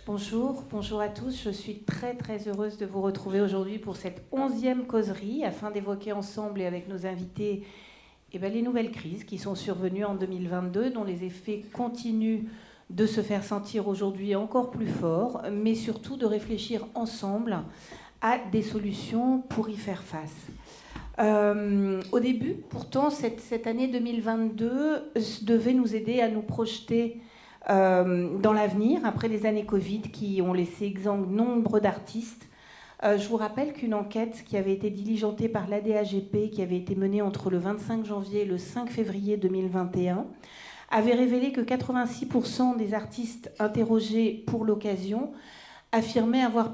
Bonjour à tous. Je suis très heureuse de vous retrouver aujourd'hui pour cette 11e causerie afin d'évoquer ensemble et avec nos invités les nouvelles crises qui sont survenues en 2022, dont les effets continuent de se faire sentir aujourd'hui encore plus fort, mais surtout de réfléchir ensemble à des solutions pour y faire face. Au début, pourtant, cette année 2022 devait nous aider à nous projeter dans l'avenir, après les années Covid qui ont laissé exsangues nombre d'artistes. Je vous rappelle qu'une enquête qui avait été diligentée par l'ADAGP, qui avait été menée entre le 25 janvier et le 5 février 2021, avait révélé que 86% des artistes interrogés pour l'occasion affirmaient avoir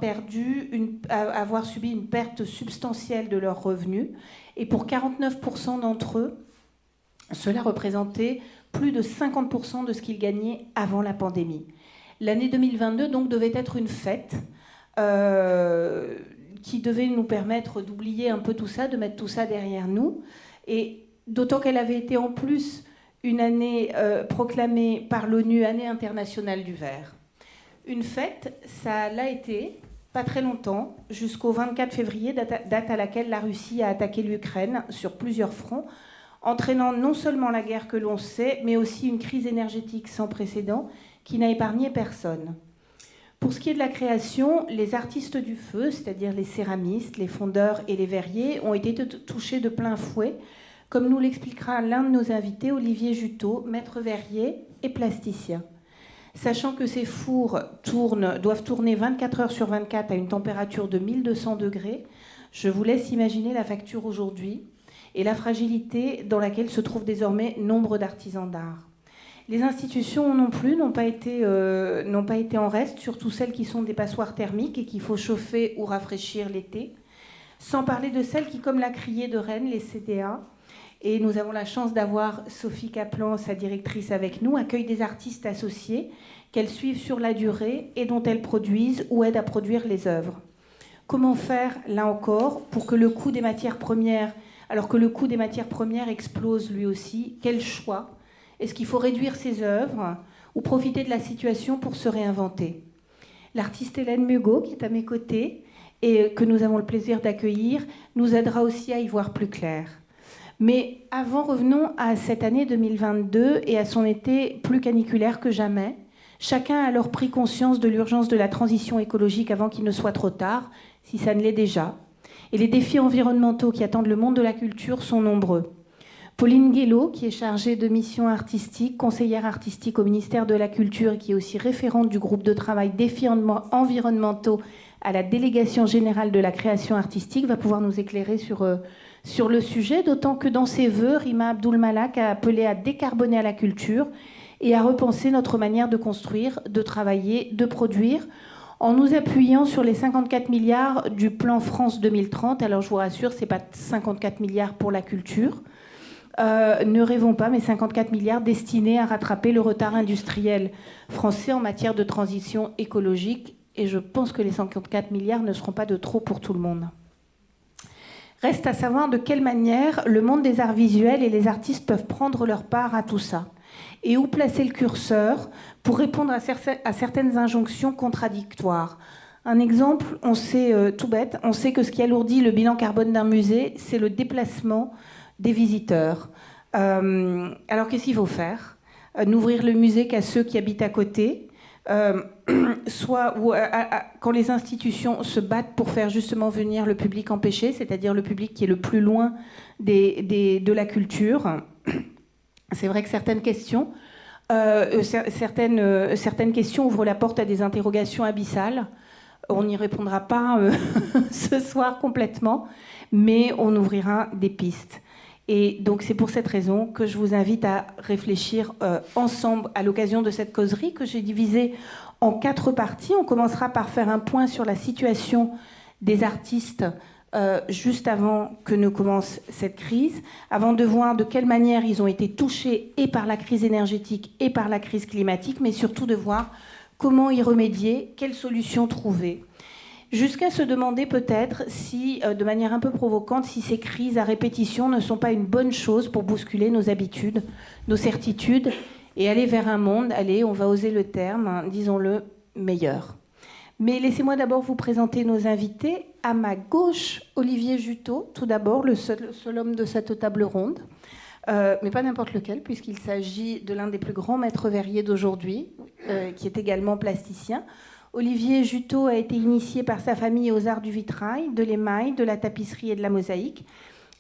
subi une perte substantielle de leurs revenus. Et pour 49% d'entre eux, cela représentait plus de 50% de ce qu'ils gagnaient avant la pandémie. L'année 2022, donc, devait être une fête qui devait nous permettre d'oublier un peu tout ça, de mettre tout ça derrière nous. Et d'autant qu'elle avait été en plus une année proclamée par l'ONU, Année internationale du verre. Une fête, ça l'a été, pas très longtemps, jusqu'au 24 février, date à laquelle la Russie a attaqué l'Ukraine sur plusieurs fronts, entraînant non seulement la guerre que l'on sait, mais aussi une crise énergétique sans précédent qui n'a épargné personne. Pour ce qui est de la création, les artistes du feu, c'est-à-dire les céramistes, les fondeurs et les verriers, ont été touchés de plein fouet, comme nous l'expliquera l'un de nos invités, Olivier Juteau, maître verrier et plasticien. Sachant que ces fours doivent tourner 24 heures sur 24 à une température de 1200 degrés, je vous laisse imaginer la facture aujourd'hui et la fragilité dans laquelle se trouvent désormais nombre d'artisans d'art. Les institutions non plus n'ont pas été en reste, surtout celles qui sont des passoires thermiques et qu'il faut chauffer ou rafraîchir l'été, sans parler de celles qui, comme la Criée de Rennes, les CDA, et nous avons la chance d'avoir Sophie Kaplan, sa directrice, avec nous, accueillent des artistes associés qu'elles suivent sur la durée et dont elles produisent ou aident à produire les œuvres. Comment faire, là encore, pour que le coût des matières premières, alors que le coût des matières premières explose lui aussi, quel choix ? Est-ce qu'il faut réduire ses œuvres ou profiter de la situation pour se réinventer ? L'artiste Hélène Mugot, qui est à mes côtés et que nous avons le plaisir d'accueillir, nous aidera aussi à y voir plus clair. Mais avant, revenons à cette année 2022 et à son été plus caniculaire que jamais. Chacun a alors pris conscience de l'urgence de la transition écologique avant qu'il ne soit trop tard, si ça ne l'est déjà. Et les défis environnementaux qui attendent le monde de la culture sont nombreux. Pauline Guélot, qui est chargée de mission artistique, conseillère artistique au ministère de la Culture et qui est aussi référente du groupe de travail défis environnementaux à la délégation générale de la création artistique, va pouvoir nous éclairer sur le sujet, d'autant que dans ses vœux, Rima Abdul-Malak a appelé à décarboner la culture et à repenser notre manière de construire, de travailler, de produire, en nous appuyant sur les 54 milliards du plan France 2030. Alors je vous rassure, ce n'est pas 54 milliards pour la culture. Ne rêvons pas, mais 54 milliards destinés à rattraper le retard industriel français en matière de transition écologique. Et je pense que les 54 milliards ne seront pas de trop pour tout le monde. Reste à savoir de quelle manière le monde des arts visuels et les artistes peuvent prendre leur part à tout ça. Et où placer le curseur pour répondre à certaines injonctions contradictoires. Un exemple, on sait, tout bête, on sait que ce qui alourdit le bilan carbone d'un musée, c'est le déplacement des visiteurs. Alors qu'est-ce qu'il faut faire ? N'ouvrir le musée qu'à ceux qui habitent à côté, quand les institutions se battent pour faire justement venir le public empêché, c'est-à-dire le public qui est le plus loin de la culture. C'est vrai que certaines questions ouvrent la porte à des interrogations abyssales. On n'y répondra pas ce soir complètement, mais on ouvrira des pistes. Et donc c'est pour cette raison que je vous invite à réfléchir ensemble à l'occasion de cette causerie que j'ai divisée en 4 parties. On commencera par faire un point sur la situation des artistes juste avant que ne commence cette crise, avant de voir de quelle manière ils ont été touchés et par la crise énergétique et par la crise climatique, mais surtout de voir comment y remédier, quelles solutions trouver. Jusqu'à se demander peut-être si, de manière un peu provocante, si ces crises à répétition ne sont pas une bonne chose pour bousculer nos habitudes, nos certitudes et aller vers un monde, allez, on va oser le terme, disons-le, meilleur. Mais laissez-moi d'abord vous présenter nos invités. À ma gauche, Olivier Juteau, tout d'abord, le seul homme de cette table ronde. Mais pas n'importe lequel, puisqu'il s'agit de l'un des plus grands maîtres verriers d'aujourd'hui, qui est également plasticien. Olivier Juteau a été initié par sa famille aux arts du vitrail, de l'émail, de la tapisserie et de la mosaïque.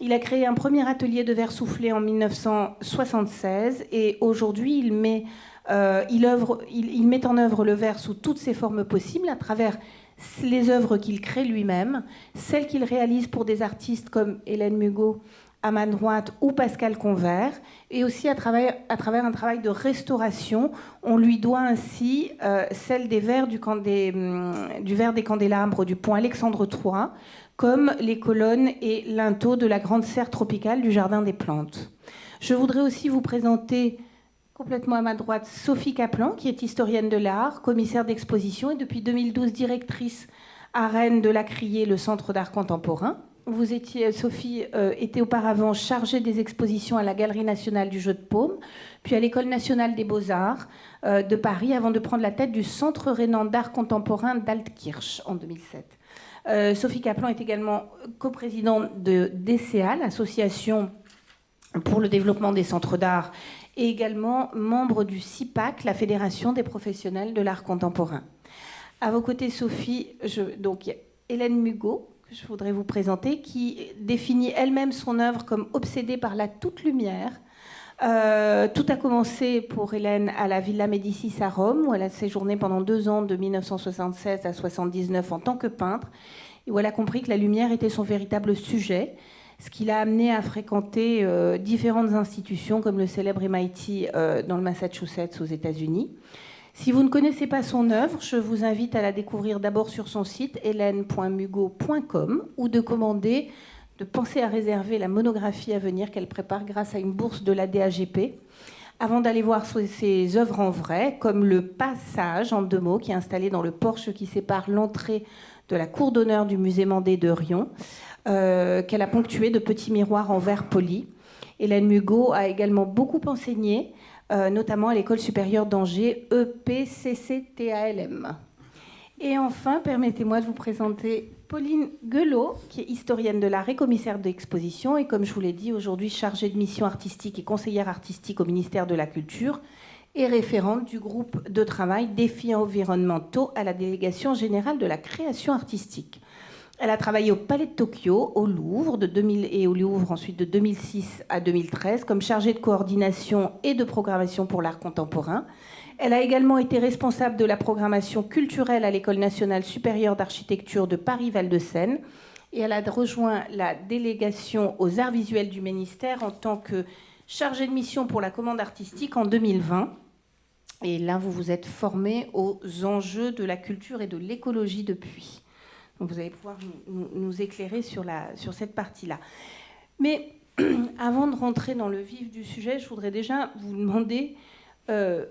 Il a créé un premier atelier de verre soufflé en 1976 et aujourd'hui il met en œuvre le verre sous toutes ses formes possibles à travers les œuvres qu'il crée lui-même, celles qu'il réalise pour des artistes comme Hélène Mugot à ma droite ou Pascal Convert, et aussi à travers un travail de restauration. On lui doit ainsi celle des verres du verre des candélabres du pont Alexandre III, comme les colonnes et linteaux de la grande serre tropicale du Jardin des Plantes. Je voudrais aussi vous présenter complètement à ma droite Sophie Kaplan, qui est historienne de l'art, commissaire d'exposition et depuis 2012 directrice à Rennes de la Criée, le Centre d'art contemporain. Sophie était auparavant chargée des expositions à la Galerie nationale du Jeu de Paume, puis à l'École nationale des beaux-arts de Paris, avant de prendre la tête du Centre rhénan d'art contemporain d'Altkirch en 2007. Sophie Kaplan est également coprésidente de DCA, l'Association pour le développement des centres d'art, et également membre du CIPAC, la Fédération des professionnels de l'art contemporain. À vos côtés, Sophie, donc il y a Hélène Mugot, que je voudrais vous présenter, qui définit elle-même son œuvre comme obsédée par la toute lumière. Tout a commencé pour Hélène à la Villa Médicis à Rome, où elle a séjourné pendant 2 ans, de 1976 à 1979, en tant que peintre, et où elle a compris que la lumière était son véritable sujet, ce qui l'a amenée à fréquenter différentes institutions, comme le célèbre MIT dans le Massachusetts, aux États-Unis. Si vous ne connaissez pas son œuvre, je vous invite à la découvrir d'abord sur son site hélène.mugot.com ou de penser à réserver la monographie à venir qu'elle prépare grâce à une bourse de la DAGP, avant d'aller voir ses œuvres en vrai, comme le Passage, en 2 mots, qui est installé dans le porche qui sépare l'entrée de la cour d'honneur du musée Mandé de Rion, qu'elle a ponctué de petits miroirs en verre poli. Hélène Mugot a également beaucoup enseigné, notamment à l'École supérieure d'Angers, EPCCTALM. Et enfin, permettez-moi de vous présenter Pauline Guelot, qui est historienne de l'art et commissaire d'exposition, et comme je vous l'ai dit, aujourd'hui chargée de mission artistique et conseillère artistique au ministère de la Culture, et référente du groupe de travail Défis environnementaux à la délégation générale de la création artistique. Elle a travaillé au Palais de Tokyo, au Louvre, et au Louvre ensuite de 2006 à 2013, comme chargée de coordination et de programmation pour l'art contemporain. Elle a également été responsable de la programmation culturelle à l'École nationale supérieure d'architecture de Paris-Val-de-Seine. Et elle a rejoint la délégation aux arts visuels du ministère en tant que chargée de mission pour la commande artistique en 2020. Et là, vous vous êtes formée aux enjeux de la culture et de l'écologie depuis. Donc vous allez pouvoir nous éclairer sur cette partie-là. Mais avant de rentrer dans le vif du sujet, je voudrais déjà vous demander Hélène,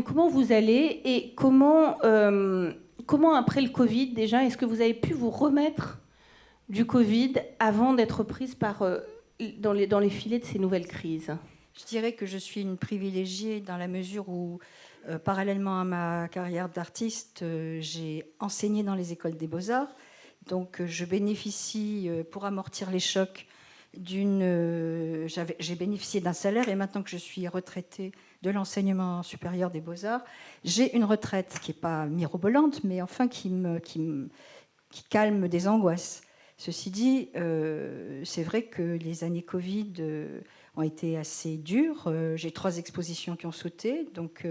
comment vous allez et comment après le Covid, déjà, est-ce que vous avez pu vous remettre du Covid avant d'être prise dans les filets de ces nouvelles crises ? Je dirais que je suis une privilégiée dans la mesure où, parallèlement à ma carrière d'artiste, j'ai enseigné dans les écoles des beaux-arts. Donc, je bénéficie, pour amortir les chocs, j'ai bénéficié d'un salaire, et maintenant que je suis retraitée de l'enseignement supérieur des beaux-arts, j'ai une retraite qui n'est pas mirobolante, mais enfin qui calme des angoisses. Ceci dit, c'est vrai que les années Covid ont été assez dures. J'ai 3 expositions qui ont sauté, donc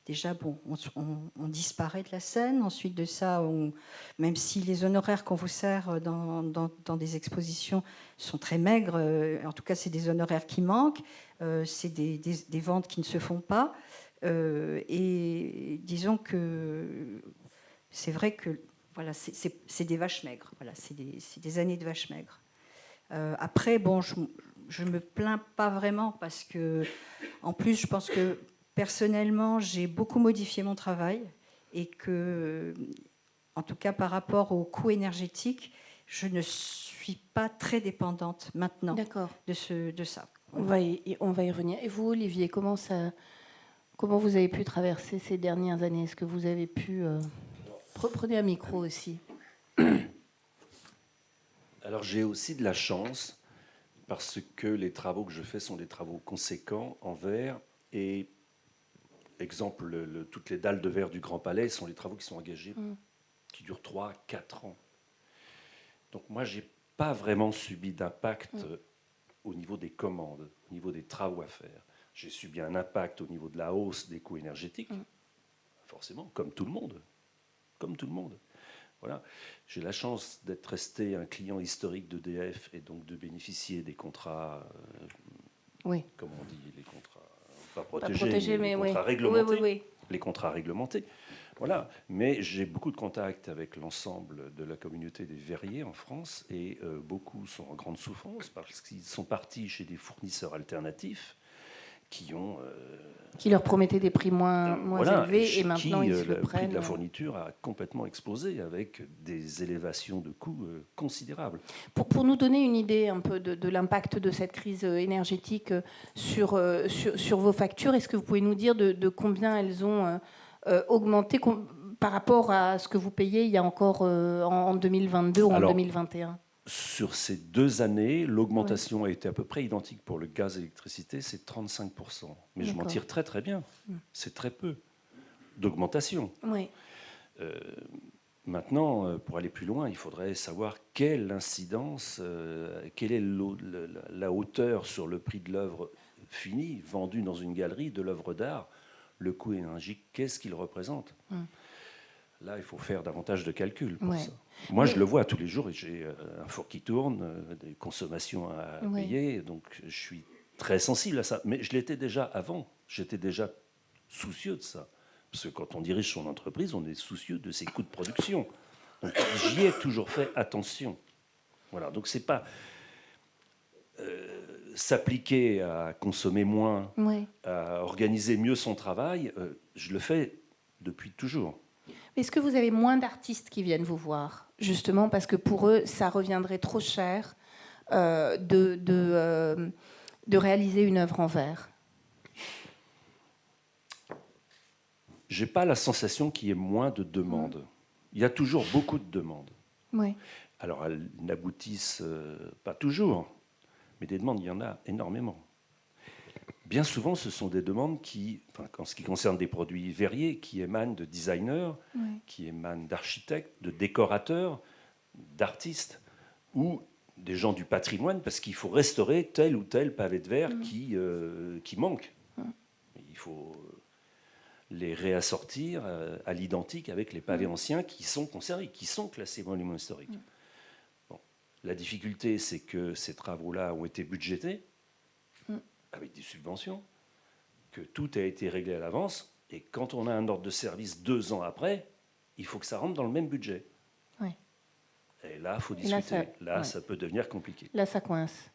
déjà, bon, on disparaît de la scène. Ensuite de ça, même si les honoraires qu'on vous sert dans des expositions sont très maigres, en tout cas, c'est des honoraires qui manquent, c'est des ventes qui ne se font pas. Et disons que c'est vrai que voilà, c'est des vaches maigres. Voilà, c'est des années de vaches maigres. Après, bon, je me plains pas vraiment parce que, en plus, je pense que personnellement, j'ai beaucoup modifié mon travail et que, en tout cas, par rapport au coût énergétique, je ne suis pas très dépendante maintenant de ça. On va y revenir. Et vous, Olivier, comment vous avez pu traverser ces dernières années ? Est-ce que vous avez pu... Prenez un micro aussi. Alors j'ai aussi de la chance parce que les travaux que je fais sont des travaux conséquents en verre et exemple, toutes les dalles de verre du Grand Palais sont les travaux qui sont engagés, qui durent 3-4 ans. Donc moi, je n'ai pas vraiment subi d'impact au niveau des commandes, au niveau des travaux à faire. J'ai subi un impact au niveau de la hausse des coûts énergétiques, forcément, comme tout le monde. Comme tout le monde. Voilà. J'ai la chance d'être resté un client historique d'EDF et donc de bénéficier des contrats, comme on dit, les contrats, pas protégés, mais les contrats réglementés. Oui. Les contrats réglementés. Voilà. Mais j'ai beaucoup de contacts avec l'ensemble de la communauté des verriers en France et beaucoup sont en grande souffrance parce qu'ils sont partis chez des fournisseurs alternatifs qui leur promettaient des prix moins élevés et maintenant ils se le prennent. Le prix de la fourniture a complètement explosé avec des élévations de coûts considérables. Pour nous donner une idée un peu de l'impact de cette crise énergétique sur vos factures, est-ce que vous pouvez nous dire de combien elles ont augmenté par rapport à ce que vous payez il y a encore en 2022 ou en 2021 ? Sur ces 2 années, l'augmentation a été à peu près identique pour le gaz et l'électricité, c'est 35%. Mais je m'en tire très très bien. C'est très peu d'augmentation. Oui. Maintenant, pour aller plus loin, il faudrait savoir quelle incidence, quelle est la hauteur sur le prix de l'œuvre finie, vendue dans une galerie, de l'œuvre d'art, le coût énergétique, qu'est-ce qu'il représente ? Là, il faut faire davantage de calculs pour ça. Moi, je le vois tous les jours, et j'ai un four qui tourne, des consommations à payer, donc je suis très sensible à ça. Mais je l'étais déjà avant, j'étais déjà soucieux de ça. Parce que quand on dirige son entreprise, on est soucieux de ses coûts de production. Donc j'y ai toujours fait attention. Voilà, donc c'est pas s'appliquer à consommer moins, à organiser mieux son travail, je le fais depuis toujours. Est-ce que vous avez moins d'artistes qui viennent vous voir, justement parce que pour eux, ça reviendrait trop cher de réaliser une œuvre en verre ? J'ai pas la sensation qu'il y ait moins de demandes. Il y a toujours beaucoup de demandes. Oui. Alors, elles n'aboutissent pas toujours, mais des demandes, il y en a énormément. Bien souvent, ce sont des demandes en ce qui concerne des produits verriers, qui émanent de designers, qui émanent d'architectes, de décorateurs, d'artistes, ou des gens du patrimoine, parce qu'il faut restaurer tel ou tel pavé de verre qui manque. Il faut les réassortir à l'identique avec les pavés anciens qui sont conservés, qui sont classés monuments historiques. Bon. La difficulté, c'est que ces travaux-là ont été budgétés avec des subventions, que tout a été réglé à l'avance, et quand on a un ordre de service 2 ans après, il faut que ça rentre dans le même budget. Oui. Et là, il faut discuter. Ça peut devenir compliqué. Là, ça coince.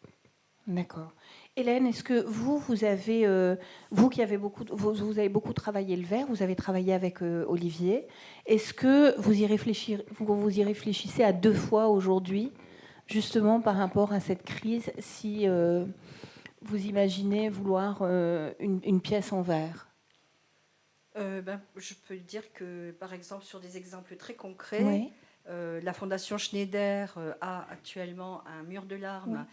D'accord. Hélène, est-ce que vous avez, vous qui avez vous avez beaucoup travaillé le verre, vous avez travaillé avec Olivier, est-ce que vous y réfléchissez à 2 fois aujourd'hui, justement par rapport à cette crise, si vous imaginez vouloir une pièce en verre ? Je peux dire que, par exemple, sur des exemples très concrets, la Fondation Schneider a actuellement un mur de larmes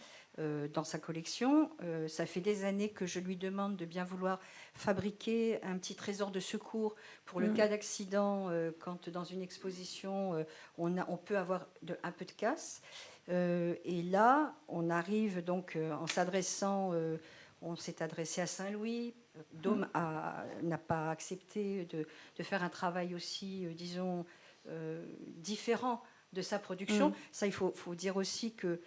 dans sa collection. Ça fait des années que je lui demande de bien vouloir fabriquer un petit trésor de secours pour le cas d'accident, quand dans une exposition, on peut avoir un peu de casse. Et là, on arrive donc en s'adressant, on s'est adressé à Saint-Louis. Dôme n'a pas accepté de faire un travail aussi, disons, différent de sa production. Ça, il faut dire aussi que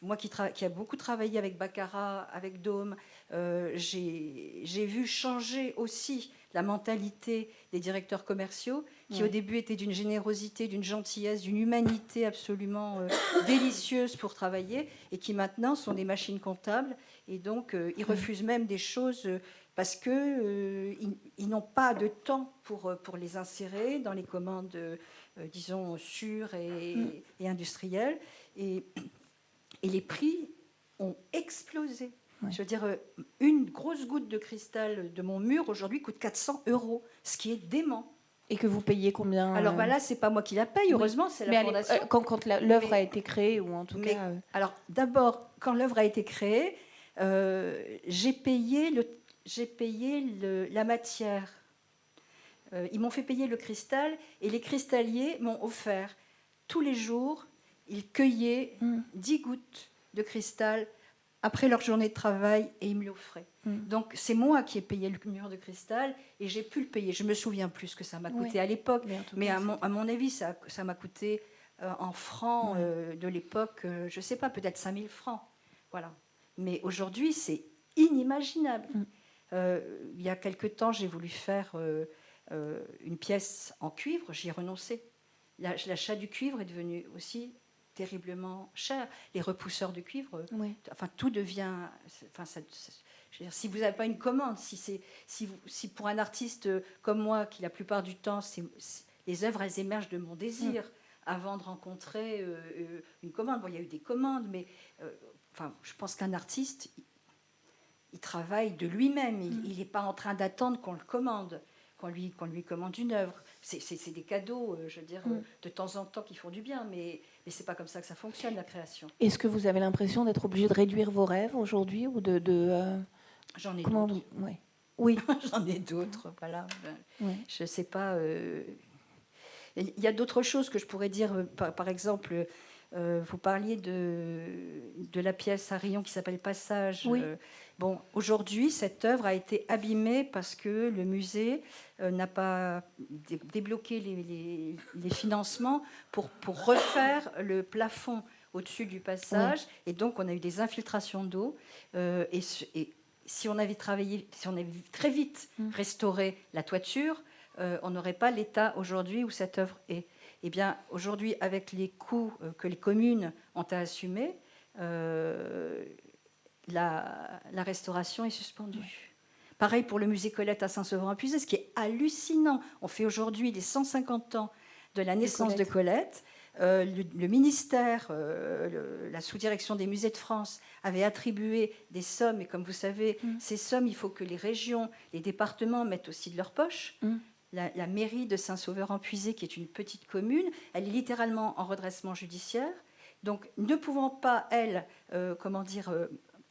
moi qui a beaucoup travaillé avec Baccarat, avec Dôme, j'ai vu changer aussi la mentalité des directeurs commerciaux qui au début étaient d'une générosité, d'une gentillesse, d'une humanité absolument délicieuse pour travailler et qui maintenant sont des machines comptables et donc ils refusent même des choses parce qu'ils n'ont pas de temps pour les insérer dans les commandes, disons, sûres et industrielles. Et les prix ont explosé. Je veux dire, une grosse goutte de cristal de mon mur aujourd'hui coûte 400 €, ce qui est dément. Et que vous payez combien Alors là, c'est pas moi qui la paye, heureusement, c'est la fondation. Quand l'œuvre a été créée, ou en tout cas... Alors d'abord, quand l'œuvre a été créée, j'ai payé la matière. Ils m'ont fait payer le cristal, et les cristalliers m'ont offert tous les jours, ils cueillaient 10 gouttes de cristal après leur journée de travail, et ils me l'offraient. Donc c'est moi qui ai payé le mur de cristal, et j'ai pu le payer. Je me souviens plus ce que ça m'a coûté à l'époque, mais à mon avis, ça m'a coûté en francs de l'époque, je ne sais pas, peut-être 5 000 francs. Voilà. Mais aujourd'hui, c'est inimaginable. Il y a quelque temps, j'ai voulu faire une pièce en cuivre, j'y ai renoncé. L'achat du cuivre est devenu aussi terriblement cher. Les repousseurs de cuivre, enfin tout devient... Enfin, je veux dire, si vous n'avez pas une commande, si pour un artiste comme moi, qui la plupart du temps, les œuvres, elles émergent de mon désir avant de rencontrer une commande. Bon, il y a eu des commandes, mais enfin, je pense qu'un artiste, il travaille de lui-même. Il n'est pas en train d'attendre qu'on le commande, qu'on lui commande une œuvre. C'est des cadeaux, je veux dire, de temps en temps qui font du bien, mais c'est pas comme ça que ça fonctionne, la création. Est-ce que vous avez l'impression d'être obligé de réduire vos rêves aujourd'hui, ou J'en ai d'autres. Oui, j'en ai d'autres. Voilà. Je sais pas. Il y a d'autres choses que je pourrais dire. Par exemple, vous parliez de la pièce à Rion qui s'appelle Passage. Oui. Bon, aujourd'hui, cette œuvre a été abîmée parce que le musée n'a pas débloqué les financements pour refaire le plafond au-dessus du passage. Et donc, on a eu des infiltrations d'eau. Et si on avait très vite restauré la toiture, on n'aurait pas l'état aujourd'hui où cette œuvre est. Eh bien, aujourd'hui, avec les coûts que les communes ont à assumer, la restauration est suspendue. Pareil pour le musée Colette à Saint-Sauveur-en-Puisée, ce qui est hallucinant. On fait aujourd'hui les 150 ans de la naissance de Colette. Le ministère, la sous-direction des musées de France avait attribué des sommes, et comme vous savez, ces sommes, il faut que les régions, les départements mettent aussi de leur poche. La mairie de Saint-Sauveur-en-Puisée, qui est une petite commune, elle est littéralement en redressement judiciaire. Donc, ne pouvant pas, elle,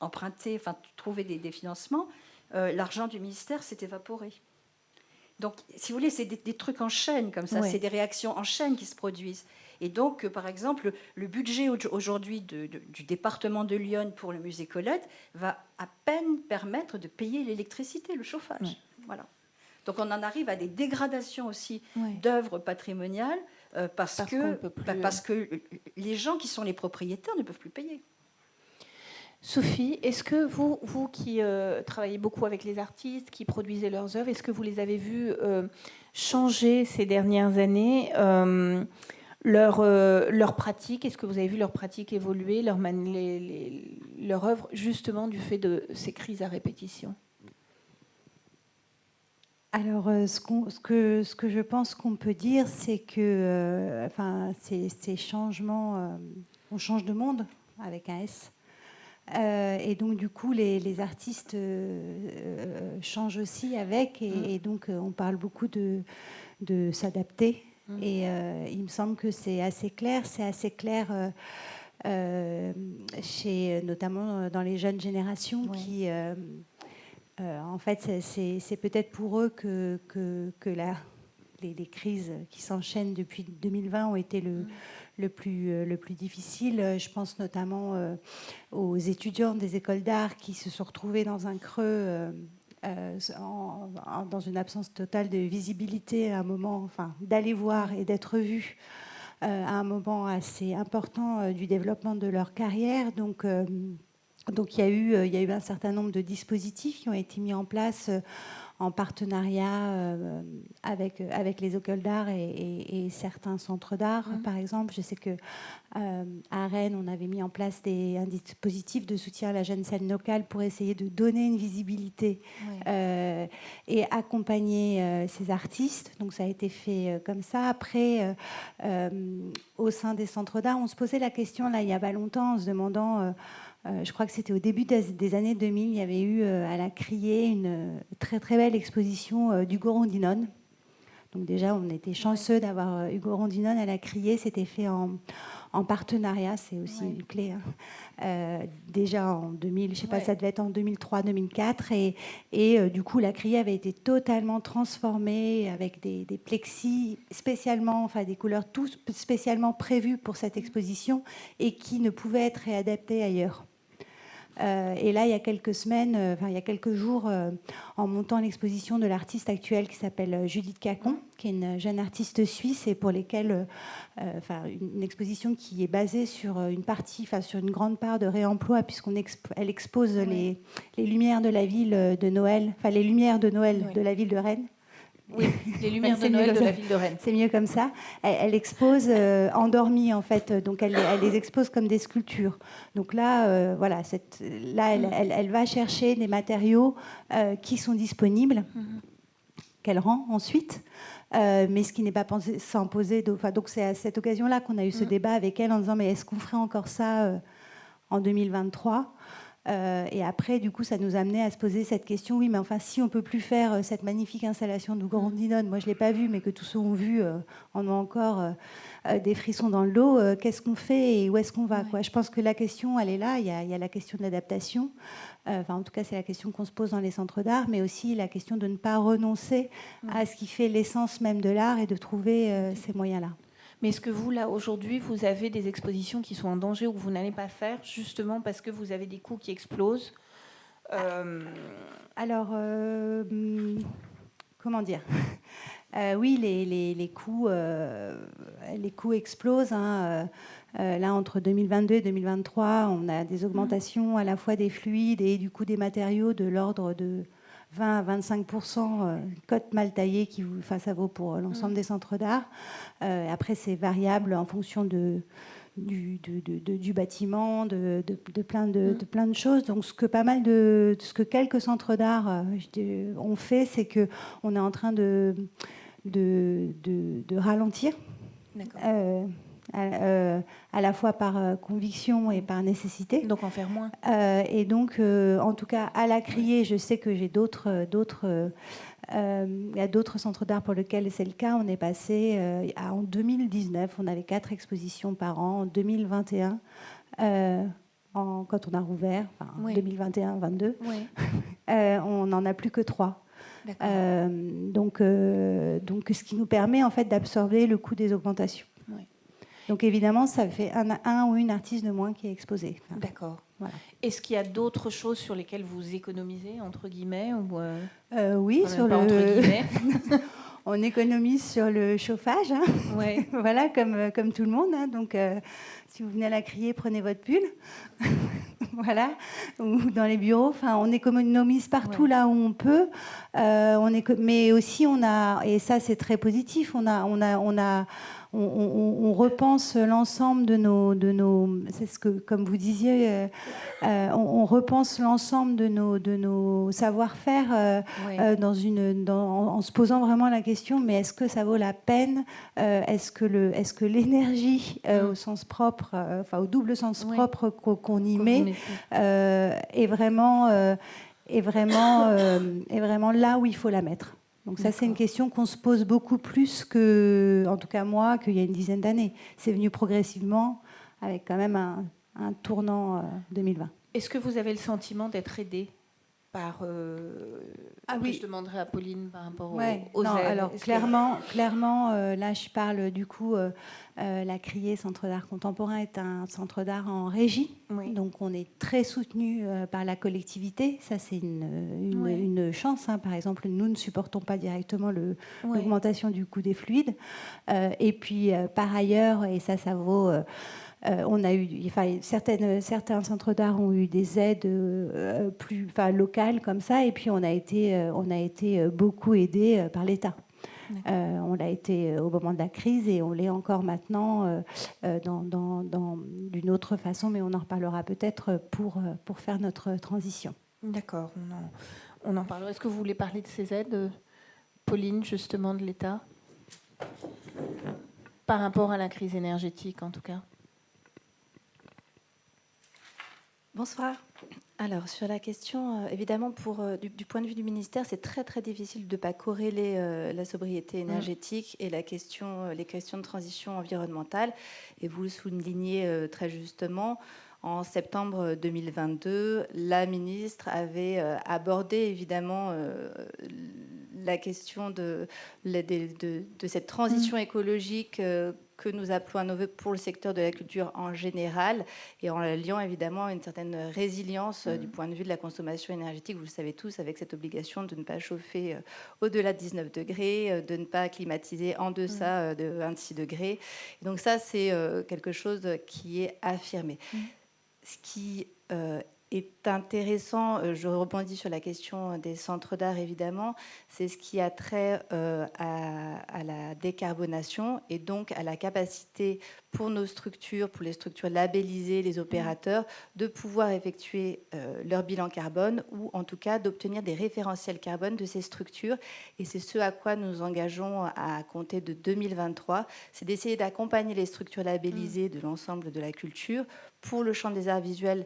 emprunter, enfin, trouver des financements, l'argent du ministère s'est évaporé. Donc, si vous voulez, c'est des trucs en chaîne comme ça, c'est des réactions en chaîne qui se produisent. Et donc, par exemple, le budget aujourd'hui du département de Lyon pour le musée Colette va à peine permettre de payer l'électricité, le chauffage. Voilà. Donc, on en arrive à des dégradations aussi d'œuvres patrimoniales parce que les gens qui sont les propriétaires ne peuvent plus payer. Sophie, est-ce que vous qui travaillez beaucoup avec les artistes, qui produisez leurs œuvres, est-ce que vous les avez vus changer ces dernières années leur pratique? Est-ce que vous avez vu leur pratique évoluer, leur œuvre, justement du fait de ces crises à répétition? Alors, ce que je pense qu'on peut dire, c'est que ces changements, on change de monde avec un S. Et donc, du coup, les artistes changent aussi avec. Et donc, on parle beaucoup de s'adapter. Et il me semble que c'est assez clair. C'est assez clair notamment dans les jeunes générations qui... en fait, c'est peut-être pour eux que les crises qui s'enchaînent depuis 2020 ont été le plus difficile. Je pense notamment aux étudiants des écoles d'art qui se sont retrouvés dans un creux, dans une absence totale de visibilité à un moment, enfin, d'aller voir et d'être vus à un moment assez important du développement de leur carrière. Donc, il y a eu un certain nombre de dispositifs qui ont été mis en place en partenariat avec les écoles d'art et certains centres d'art. Par exemple, je sais qu'à Rennes, on avait mis en place un dispositif de soutien à la jeune scène locale pour essayer de donner une visibilité et accompagner ces artistes. Donc ça a été fait comme ça. Après, au sein des centres d'art, on se posait la question, là, il n'y a pas longtemps, en se demandant... je crois que c'était au début des années 2000, il y avait eu à la Criée une très très belle exposition d'Hugo Rondinone. Donc déjà, on était chanceux d'avoir Hugo Rondinone à la Criée. C'était fait en partenariat, c'est aussi une clé. Déjà en 2000, je sais pas, ça devait être en 2003-2004. Et du coup, la Criée avait été totalement transformée avec des plexis spécialement, enfin des couleurs tout spécialement prévues pour cette exposition et qui ne pouvaient être réadaptées ailleurs. Et là, il y a quelques semaines, il y a quelques jours, en montant l'exposition de l'artiste actuelle qui s'appelle Judith Cacon, qui est une jeune artiste suisse et pour lesquelles, une exposition qui est basée sur une partie, sur une grande part de réemploi, puisqu'elle expose les lumières de la ville de Noël, les lumières de Noël de la ville de Rennes. Oui, les lumières de Noël de la ville de Rennes. C'est mieux comme ça. Elle expose endormies, en fait. Donc, elle les expose comme des sculptures. Donc là, voilà, elle va chercher des matériaux qui sont disponibles, qu'elle rend ensuite. Mais ce qui n'est pas pensé sans poser. Donc, c'est à cette occasion-là qu'on a eu ce débat avec elle en disant mais est-ce qu'on ferait encore ça en 2023 ? Et après, du coup, ça nous a amené à se poser cette question. Oui, mais enfin, si on ne peut plus faire cette magnifique installation d'Hugo Rondinone, moi je ne l'ai pas vue, mais que tous ceux ont vu en ont encore des frissons dans le dos, qu'est-ce qu'on fait et où est-ce qu'on va, quoi. Je pense que la question, elle est là. Il y a la question de l'adaptation. En tout cas, c'est la question qu'on se pose dans les centres d'art, mais aussi la question de ne pas renoncer à ce qui fait l'essence même de l'art et de trouver ces moyens-là. Mais est-ce que vous, là, aujourd'hui, vous avez des expositions qui sont en danger ou que vous n'allez pas faire, justement parce que vous avez des coûts qui explosent Alors, comment dire oui, les coûts explosent. Là, entre 2022 et 2023, on a des augmentations à la fois des fluides et du coût des matériaux de l'ordre de 20 à 25%, cote mal taillée, ça vaut pour l'ensemble des centres d'art. Après, c'est variable en fonction du bâtiment, de plein de choses. Donc, ce que quelques centres d'art ont fait, c'est qu'on est en train de ralentir. D'accord. À la fois par conviction et par nécessité. Donc en faire moins. Et donc, en tout cas, à la Criée, je sais que j'ai il y a d'autres centres d'art pour lesquels c'est le cas. On est passé en 2019, on avait 4 expositions par an. En 2021, quand on a rouvert, 2021-22, on n'en a plus que 3. Donc, ce qui nous permet en fait d'absorber le coût des augmentations. Donc évidemment, ça fait un ou une artiste de moins qui est exposée. D'accord. Voilà. Est-ce qu'il y a d'autres choses sur lesquelles vous économisez, entre guillemets ou oui, sur pas entre guillemets. On économise sur le chauffage, voilà, comme tout le monde. Donc, si vous venez à la Criée, prenez votre pull, voilà, ou dans les bureaux. Enfin, on économise partout là où on peut. Mais aussi, on a, et ça c'est très positif, on repense l'ensemble de nos c'est ce que, comme vous disiez, on repense l'ensemble de nos savoir-faire en se posant vraiment la question, mais est-ce que ça vaut la peine, est-ce que l'énergie au sens propre, au double sens propre qu'on y met est vraiment là où il faut la mettre. Donc ça, c'est une question qu'on se pose beaucoup plus que, en tout cas moi, qu'il y a une dizaine d'années. C'est venu progressivement, avec quand même un tournant 2020. Est-ce que vous avez le sentiment d'être aidé par... oui. Je demanderai à Pauline par rapport aux aides. Alors clairement, là, je parle du coup... la Criée Centre d'art contemporain est un centre d'art en régie, donc on est très soutenu par la collectivité. Ça, c'est une chance. Par exemple, nous ne supportons pas directement l'augmentation du coût des fluides. Et puis, par ailleurs, et ça vaut... on a eu, certains centres d'art ont eu des aides locales comme ça, et puis on a été beaucoup aidés par l'État. On l'a été au moment de la crise et on l'est encore maintenant d'une autre façon, mais on en reparlera peut-être pour faire notre transition. D'accord, on en parlera. Est-ce que vous voulez parler de ces aides, Pauline, justement, de l'État, par rapport à la crise énergétique, en tout cas? Bonsoir. Alors, sur la question, évidemment, du point de vue du ministère, c'est très, très difficile de ne pas corréler la sobriété énergétique et les questions de transition environnementale. Et vous le soulignez très justement, en septembre 2022, la ministre avait abordé, évidemment, la question de cette transition écologique que nous appelons à nos voeux pour le secteur de la culture en général, et en la liant évidemment à une certaine résilience du point de vue de la consommation énergétique, vous le savez tous, avec cette obligation de ne pas chauffer au-delà de 19 degrés, de ne pas climatiser en deçà de 26 degrés. Et donc ça, c'est quelque chose qui est affirmé. Ce qui est intéressant, je rebondis sur la question des centres d'art évidemment, c'est ce qui a trait à la décarbonation et donc à la capacité pour nos structures, pour les structures labellisées, les opérateurs, de pouvoir effectuer leur bilan carbone ou en tout cas d'obtenir des référentiels carbone de ces structures. Et c'est ce à quoi nous nous engageons à compter de 2023, c'est d'essayer d'accompagner les structures labellisées de l'ensemble de la culture. Pour le champ des arts visuels,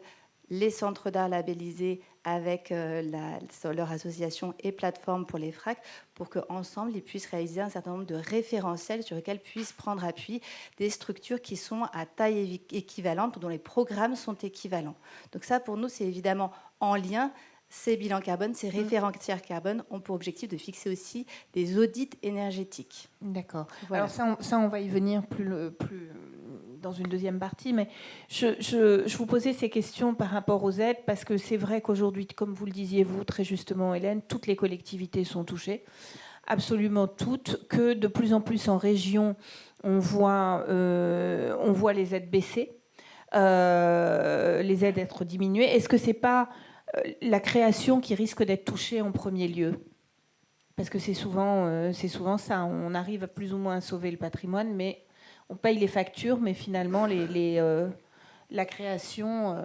les centres d'art labellisés avec leur association et plateforme pour les FRAC, pour qu'ensemble, ils puissent réaliser un certain nombre de référentiels sur lesquels puissent prendre appui des structures qui sont à taille équivalente, dont les programmes sont équivalents. Donc ça, pour nous, c'est évidemment en lien. Ces bilans carbone, ces référentiels carbone ont pour objectif de fixer aussi des audits énergétiques. D'accord. Voilà. Alors ça, on va y venir plus dans une deuxième partie, mais je vous posais ces questions par rapport aux aides, parce que c'est vrai qu'aujourd'hui, comme vous le disiez vous très justement, Hélène, toutes les collectivités sont touchées, absolument toutes, que de plus en plus en région, on voit les aides baisser, les aides être diminuées. Est-ce que c'est pas la création qui risque d'être touchée en premier lieu? Parce que c'est souvent ça. On arrive plus ou moins à sauver le patrimoine, mais on paye les factures, mais finalement, la création...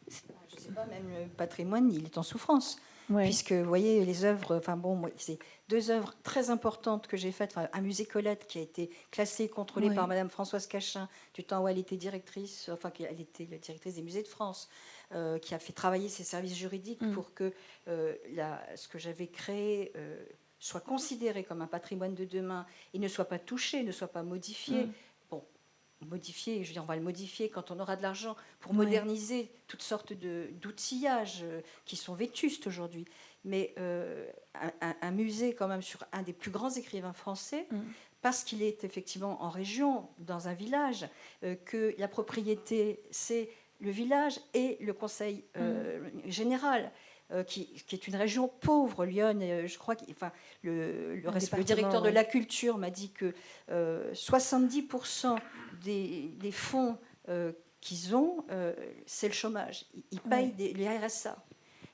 Je ne sais pas, même le patrimoine, il est en souffrance. Ouais. Puisque, vous voyez, les œuvres... Enfin bon, moi, c'est 2 œuvres très importantes que j'ai faites. Enfin, un musée Colette qui a été classé, contrôlé par Madame Françoise Cachin, du temps où elle était directrice, enfin, elle était la directrice des musées de France, qui a fait travailler ses services juridiques pour que ce que j'avais créé... soit considéré comme un patrimoine de demain et ne soit pas touché, ne soit pas modifié. Bon, modifié, je veux dire, on va le modifier quand on aura de l'argent pour moderniser toutes sortes d'outillages qui sont vétustes aujourd'hui. Mais un musée, quand même, sur un des plus grands écrivains français, parce qu'il est effectivement en région, dans un village, que la propriété, c'est le village et le conseil général. Qui est une région pauvre, Lyon. Je crois que le directeur de la culture m'a dit que 70% des fonds qu'ils ont, c'est le chomage. Ils payent les RSA.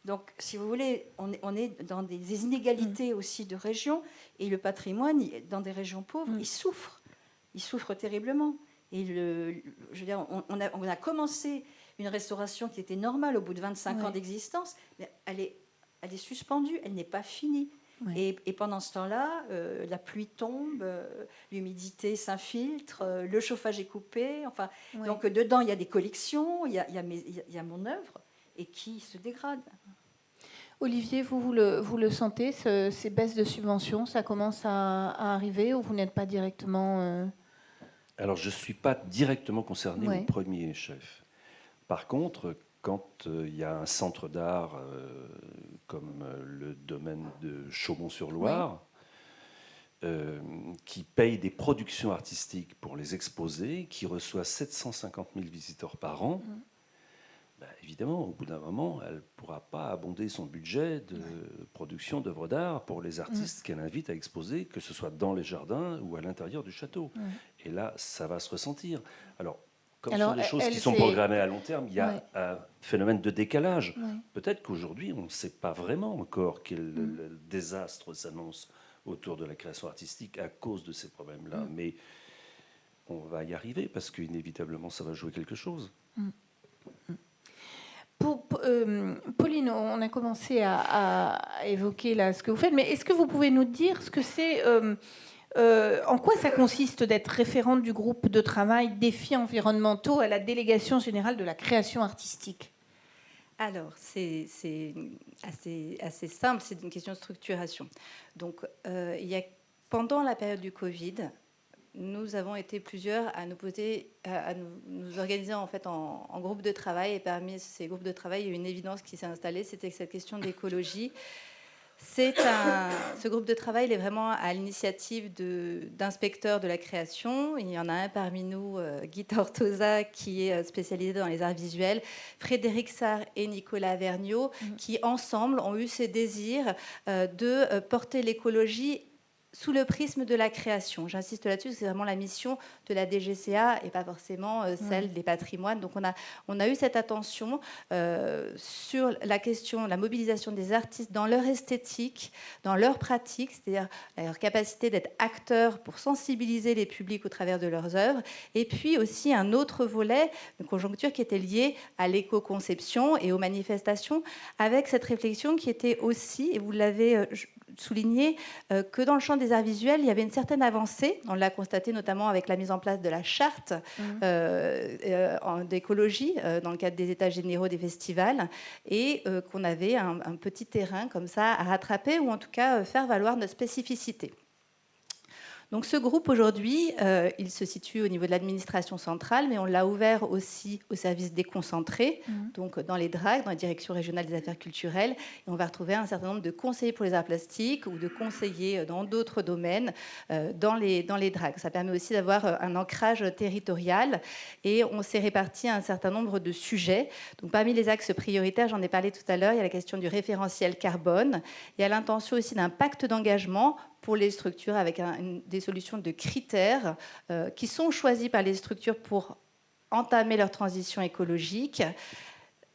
Donc, si vous voulez, on est dans des inégalités aussi de régions, et le patrimoine, dans des régions pauvres, il souffre terriblement. Et je veux dire, on a commencé une restauration qui était normale au bout de 25 ans d'existence, mais elle est suspendue, elle n'est pas finie. Et pendant ce temps-là, la pluie tombe, l'humidité s'infiltre, le chauffage est coupé. Enfin, donc dedans, il y a des collections, il y a mon œuvre, et qui se dégrade. Olivier, vous le sentez, ces baisses de subventions, ça commence à arriver, ou vous n'êtes pas directement... Alors, je ne suis pas directement concerné au premier chef. Par contre, quand il y a un centre d'art comme le domaine de Chaumont-sur-Loire, qui paye des productions artistiques pour les exposer, qui reçoit 750 000 visiteurs par an, évidemment, au bout d'un moment, elle ne pourra pas abonder son budget de production d'œuvres d'art pour les artistes qu'elle invite à exposer, que ce soit dans les jardins ou à l'intérieur du château. Et là, ça va se ressentir. Alors, comme ce sont des choses qui sont programmées à long terme, il y a un phénomène de décalage. Peut-être qu'aujourd'hui, on ne sait pas vraiment encore quel désastre s'annonce autour de la création artistique à cause de ces problèmes-là. Mais on va y arriver parce qu'inévitablement, ça va jouer quelque chose. Pauline, on a commencé à évoquer là ce que vous faites, mais est-ce que vous pouvez nous dire ce que c'est... en quoi ça consiste d'être référente du groupe de travail défis environnementaux à la Délégation générale de la création artistique? Alors, c'est assez simple, c'est une question de structuration. Donc, pendant la période du Covid, nous avons été plusieurs à nous organiser en fait en groupe de travail. Et parmi ces groupes de travail, il y a une évidence qui s'est installée, c'était cette question d'écologie. Ce groupe de travail il est vraiment à l'initiative d'inspecteurs de la création. Il y en a un parmi nous, Guy Tortosa, qui est spécialisé dans les arts visuels, Frédéric Sarr et Nicolas Vergniaud, qui ensemble ont eu ce désir de porter l'écologie sous le prisme de la création. J'insiste là-dessus, c'est vraiment la mission de la DGCA et pas forcément celle des patrimoines. Donc on a eu cette attention sur la question, la mobilisation des artistes dans leur esthétique, dans leur pratique, c'est-à-dire leur capacité d'être acteurs pour sensibiliser les publics au travers de leurs œuvres, et puis aussi un autre volet, une conjoncture qui était liée à l'éco-conception et aux manifestations, avec cette réflexion qui était aussi, et vous l'avez souligné, que dans le champ des arts visuels, il y avait une certaine avancée. On l'a constaté notamment avec la mise en place de la charte d'écologie dans le cadre des états généraux des festivals, et qu'on avait un petit terrain comme ça à rattraper, ou en tout cas faire valoir notre spécificité. Donc ce groupe aujourd'hui, il se situe au niveau de l'administration centrale, mais on l'a ouvert aussi aux services déconcentrés, donc dans les DRAC, dans les directions régionales des affaires culturelles. Et on va retrouver un certain nombre de conseillers pour les arts plastiques ou de conseillers dans d'autres domaines dans les DRAC. Ça permet aussi d'avoir un ancrage territorial, et on s'est réparti un certain nombre de sujets. Donc parmi les axes prioritaires, j'en ai parlé tout à l'heure, il y a la question du référentiel carbone. Il y a l'intention aussi d'un pacte d'engagement pour les structures avec des solutions de critères qui sont choisis par les structures pour entamer leur transition écologique.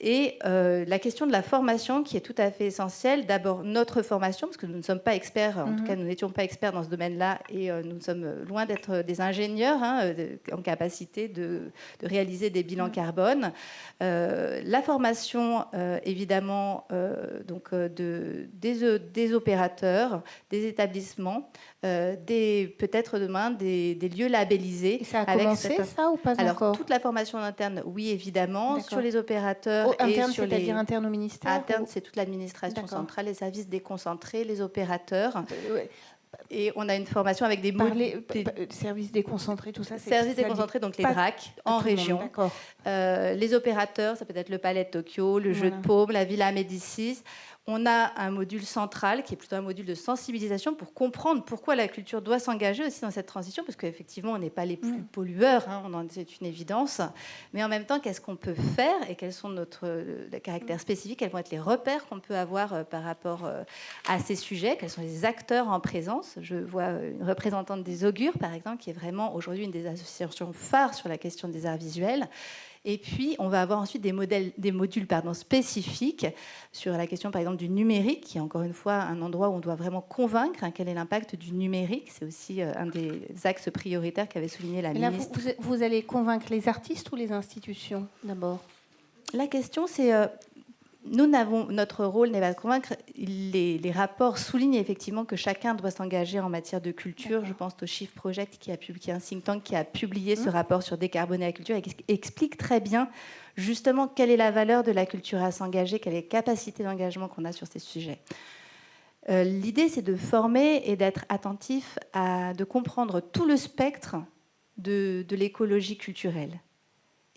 Et la question de la formation qui est tout à fait essentielle. D'abord, notre formation, parce que nous ne sommes pas experts, en tout cas nous n'étions pas experts dans ce domaine-là, et nous sommes loin d'être des ingénieurs en capacité de réaliser des bilans carbone. La formation, évidemment, donc, des opérateurs, des établissements, peut-être demain des lieux labellisés. Et ça a commencé, ça, ou pas encore ? Alors, toute la formation interne, oui, évidemment. D'accord. Sur les opérateurs interne, sur c'est-à-dire interne au ministère ? Interne, c'est toute l'administration centrale, les services déconcentrés, les opérateurs. Et on a une formation avec des services déconcentrés, tout ça. Services déconcentrés, donc les DRAC en région. Les opérateurs, ça peut être le Palais de Tokyo, le Jeu de Paume, la Villa Médicis. On a un module central qui est plutôt un module de sensibilisation pour comprendre pourquoi la culture doit s'engager aussi dans cette transition, parce qu'effectivement, on n'est pas les plus pollueurs, c'est une évidence. Mais en même temps, qu'est-ce qu'on peut faire et quels sont les caractères spécifiques, quels vont être les repères qu'on peut avoir par rapport à ces sujets, quels sont les acteurs en présence. Je vois une représentante des Augures, par exemple, qui est vraiment aujourd'hui une des associations phares sur la question des arts visuels. Et puis, on va avoir ensuite des modules spécifiques sur la question, par exemple, du numérique, qui est encore une fois un endroit où on doit vraiment convaincre quel est l'impact du numérique. C'est aussi un des axes prioritaires qu'avait souligné la ministre. Vous allez convaincre les artistes ou les institutions, d'abord ? La question, c'est... notre rôle n'est pas de convaincre. Les rapports soulignent effectivement que chacun doit s'engager en matière de culture. D'accord. Je pense au Shift Project, qui est un think tank qui a publié ce rapport sur décarboner la culture et qui explique très bien justement quelle est la valeur de la culture à s'engager, quelle est la capacité d'engagement qu'on a sur ces sujets. L'idée, c'est de former et d'être attentif de comprendre tout le spectre de l'écologie culturelle.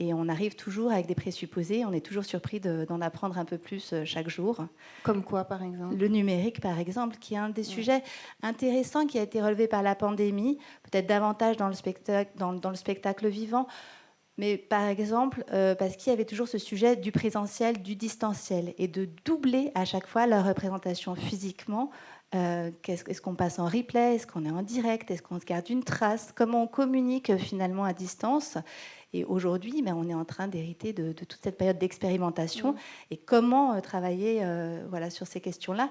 Et on arrive toujours avec des présupposés, on est toujours surpris d'en apprendre un peu plus chaque jour. Comme quoi, par exemple ? Le numérique, par exemple, qui est un des sujets intéressants qui a été relevé par la pandémie, peut-être davantage dans le spectacle vivant, mais par exemple, parce qu'il y avait toujours ce sujet du présentiel, du distanciel, et de doubler à chaque fois leur représentation physiquement. Est-ce qu'on passe en replay ? Est-ce qu'on est en direct ? Est-ce qu'on se garde une trace ? Comment on communique finalement à distance ? Et aujourd'hui, on est en train d'hériter de toute cette période d'expérimentation. Et comment travailler sur ces questions-là ?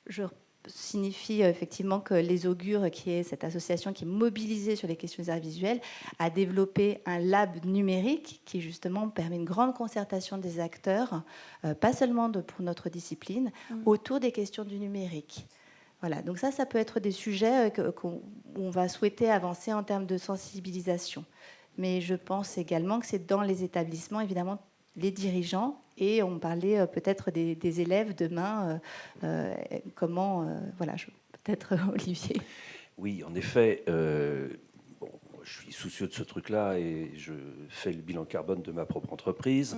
Je signifie effectivement que les Augures, qui est cette association qui est mobilisée sur les questions des arts visuels, a développé un lab numérique qui justement permet une grande concertation des acteurs, pas seulement pour notre discipline, autour des questions du numérique. Voilà, donc ça peut être des sujets où on va souhaiter avancer en termes de sensibilisation. Mais je pense également que c'est dans les établissements, évidemment, les dirigeants, et on parlait peut-être des élèves demain. Comment voilà, peut-être Olivier. Oui, en effet. Bon, je suis soucieux de ce truc-là et je fais le bilan carbone de ma propre entreprise.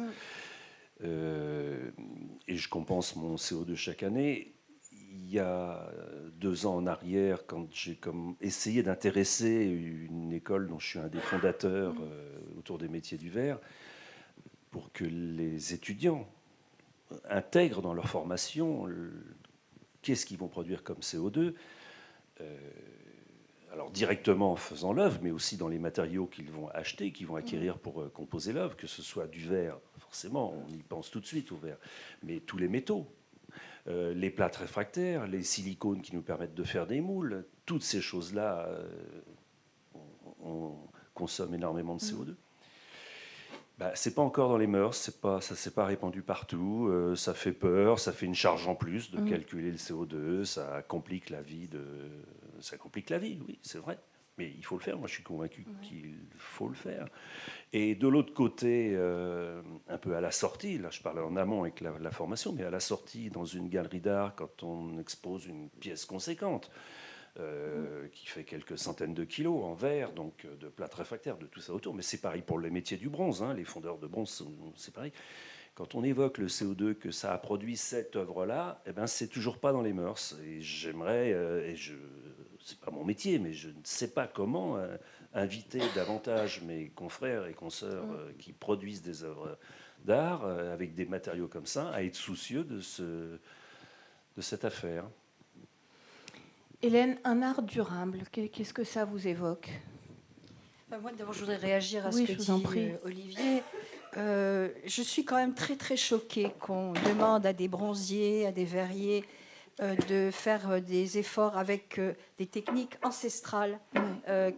Et je compense mon CO2 chaque année. Il y a 2 ans en arrière, quand j'ai essayé d'intéresser une école dont je suis un des fondateurs autour des métiers du verre, pour que les étudiants intègrent dans leur formation qu'est-ce qu'ils vont produire comme CO2, alors directement en faisant l'œuvre, mais aussi dans les matériaux qu'ils vont acheter, qu'ils vont acquérir pour composer l'œuvre, que ce soit du verre, forcément, on y pense tout de suite au verre, mais tous les métaux, les plâtres réfractaires, les silicones qui nous permettent de faire des moules, toutes ces choses-là, on consomme énormément de CO2. C'est pas encore dans les mœurs, ça s'est pas répandu partout, ça fait peur, ça fait une charge en plus de calculer le CO2, ça complique la vie, oui, c'est vrai. Mais il faut le faire, moi je suis convaincu qu'il faut le faire. Et de l'autre côté, un peu à la sortie, là je parle en amont avec la formation, mais à la sortie dans une galerie d'art, quand on expose une pièce conséquente, qui fait quelques centaines de kilos en verre, donc de plâtre réfractaire, de tout ça autour. Mais c'est pareil pour les métiers du bronze, hein, les fondeurs de bronze, c'est pareil. Quand on évoque le CO2 que ça a produit cette œuvre-là, c'est toujours pas dans les mœurs. Et j'aimerais, c'est pas mon métier, mais je ne sais pas comment inviter davantage mes confrères et consoeurs qui produisent des œuvres d'art avec des matériaux comme ça, à être soucieux de cette affaire. Hélène, un art durable, qu'est-ce que ça vous évoque ? Moi, d'abord, je voudrais réagir à ce que dit Olivier. Je suis quand même très, très choquée qu'on demande à des bronziers, à des verriers, de faire des efforts avec des techniques ancestrales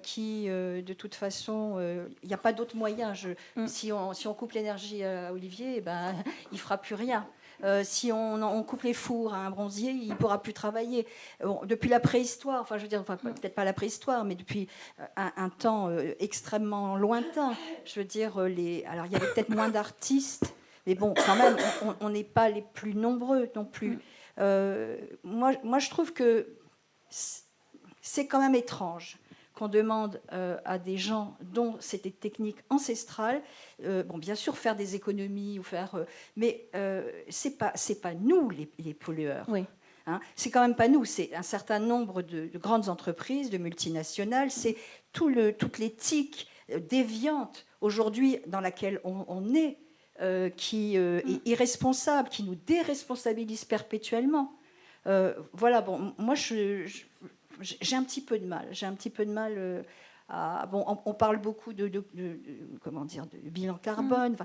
qui, de toute façon, il n'y a pas d'autre moyen. Si on coupe l'énergie à Olivier, il ne fera plus rien. Si on coupe les fours à un bronzier, il ne pourra plus travailler. Depuis la préhistoire, peut-être pas la préhistoire, mais depuis un temps extrêmement lointain, je veux dire, alors il y avait peut-être moins d'artistes, mais bon, quand même, on n'est pas les plus nombreux non plus. Moi, je trouve que c'est quand même étrange qu'on demande à des gens dont c'est des techniques ancestrales, bien sûr faire des économies, mais c'est pas nous les pollueurs. Oui. Hein, c'est quand même pas nous, c'est un certain nombre de grandes entreprises, de multinationales, c'est toute l'éthique déviante aujourd'hui dans laquelle on est, qui est irresponsable, qui nous déresponsabilise perpétuellement. Moi j'ai un petit peu de mal. On parle beaucoup de bilan carbone.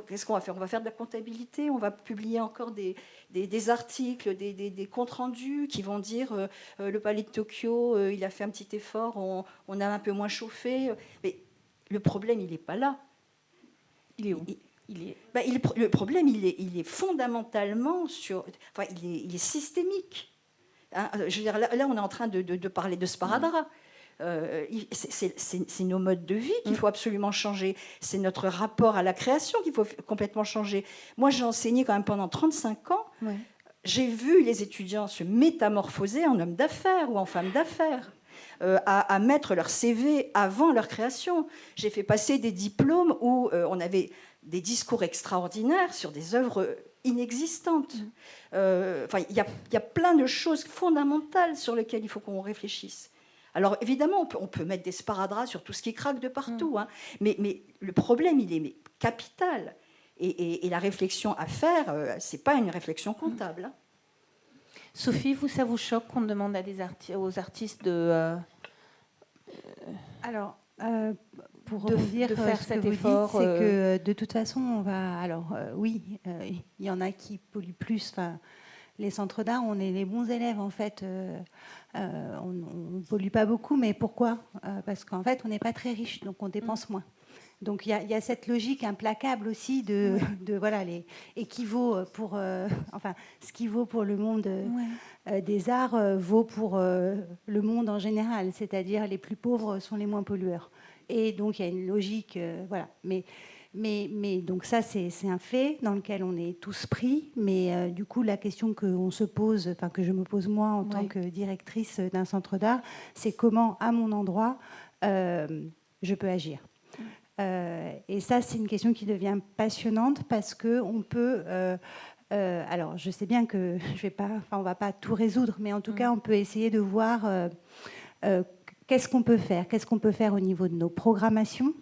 Qu'est-ce qu'on va faire ? On va faire de la comptabilité. On va publier encore des articles, des comptes rendus qui vont dire le palais de Tokyo, il a fait un petit effort, on a un peu moins chauffé. Mais le problème, il n'est pas là. Il est où ? Le problème, il est fondamentalement il est systémique. Hein, je veux dire, là, on est en train de parler de sparadrap. C'est nos modes de vie qu'il faut absolument changer. C'est notre rapport à la création qu'il faut complètement changer. Moi, j'ai enseigné quand même pendant 35 ans. Ouais. J'ai vu les étudiants se métamorphoser en hommes d'affaires ou en femmes d'affaires. À mettre leur CV avant leur création. J'ai fait passer des diplômes où on avait des discours extraordinaires sur des œuvres inexistantes. Il y a plein de choses fondamentales sur lesquelles il faut qu'on réfléchisse. Alors évidemment, on peut mettre des sparadraps sur tout ce qui craque de partout, hein, mais le problème, il est capital. Et la réflexion à faire, c'est pas une réflexion comptable. Hein. Sophie, ça vous choque qu'on demande aux artistes de... Alors, pour dire de faire cet effort, c'est que de toute façon, on va... Alors, oui, il y en a qui polluent plus. Les centres d'art, on est les bons élèves, en fait. On ne pollue pas beaucoup, mais pourquoi ? Parce qu'en fait, on n'est pas très riche, donc on dépense moins. Donc il y a cette logique implacable aussi de et qui vaut pour ce qui vaut pour le monde des arts vaut pour le monde en général, c'est-à-dire les plus pauvres sont les moins pollueurs. Et donc il y a une logique Mais Mais donc ça, c'est un fait dans lequel on est tous pris. Mais du coup, la question qu'on se pose, enfin que je me pose moi en tant que directrice d'un centre d'art, c'est comment, à mon endroit, je peux agir. Et ça, c'est une question qui devient passionnante parce qu'on peut... alors, je sais bien que on ne va pas tout résoudre, mais en tout cas, on peut essayer de voir qu'est-ce qu'on peut faire. Qu'est-ce qu'on peut faire au niveau de nos programmations.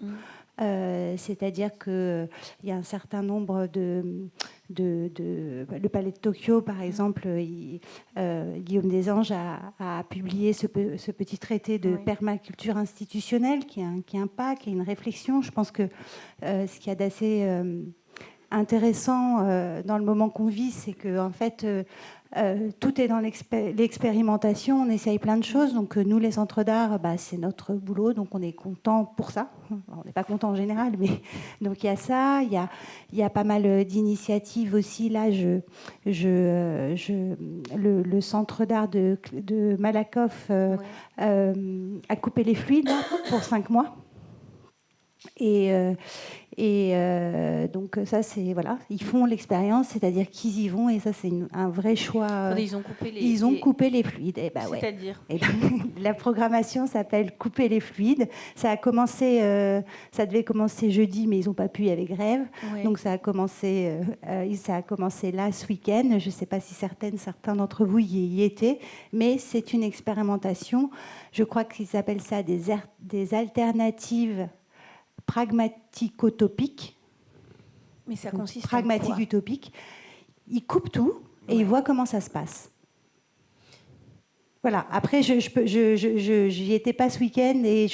C'est-à-dire qu'il y a un certain nombre le Palais de Tokyo, par exemple, Guillaume Desanges a publié ce petit traité de permaculture institutionnelle qui est un pas, qui est une réflexion. Je pense que ce qu'il y a d'assez intéressant dans le moment qu'on vit, c'est que en fait, tout est dans l'expérimentation. On essaye plein de choses. Donc nous, les centres d'art, c'est notre boulot. Donc on est content pour ça. On n'est pas content en général, mais donc il y a ça. Il y a pas mal d'initiatives aussi. Là, le centre d'art de Malakoff a coupé les fluides là, pour 5 mois. Et donc ça, c'est voilà, ils font l'expérience, c'est-à-dire qu'ils y vont, et ça c'est un vrai choix. Ils ont coupé les fluides. Et c'est-à-dire la programmation s'appelle Couper les fluides. Ça a commencé, ça devait commencer jeudi, mais ils n'ont pas pu, il y avait grève. Donc ça a commencé là ce week-end. Je ne sais pas si certains d'entre vous y étaient, mais c'est une expérimentation. Je crois qu'ils appellent ça des alternatives pragmatico-utopique. Mais ça consiste pragmatique-utopique. Ils coupent tout et ils voient comment ça se passe. Voilà. Après, j'y étais pas ce week-end et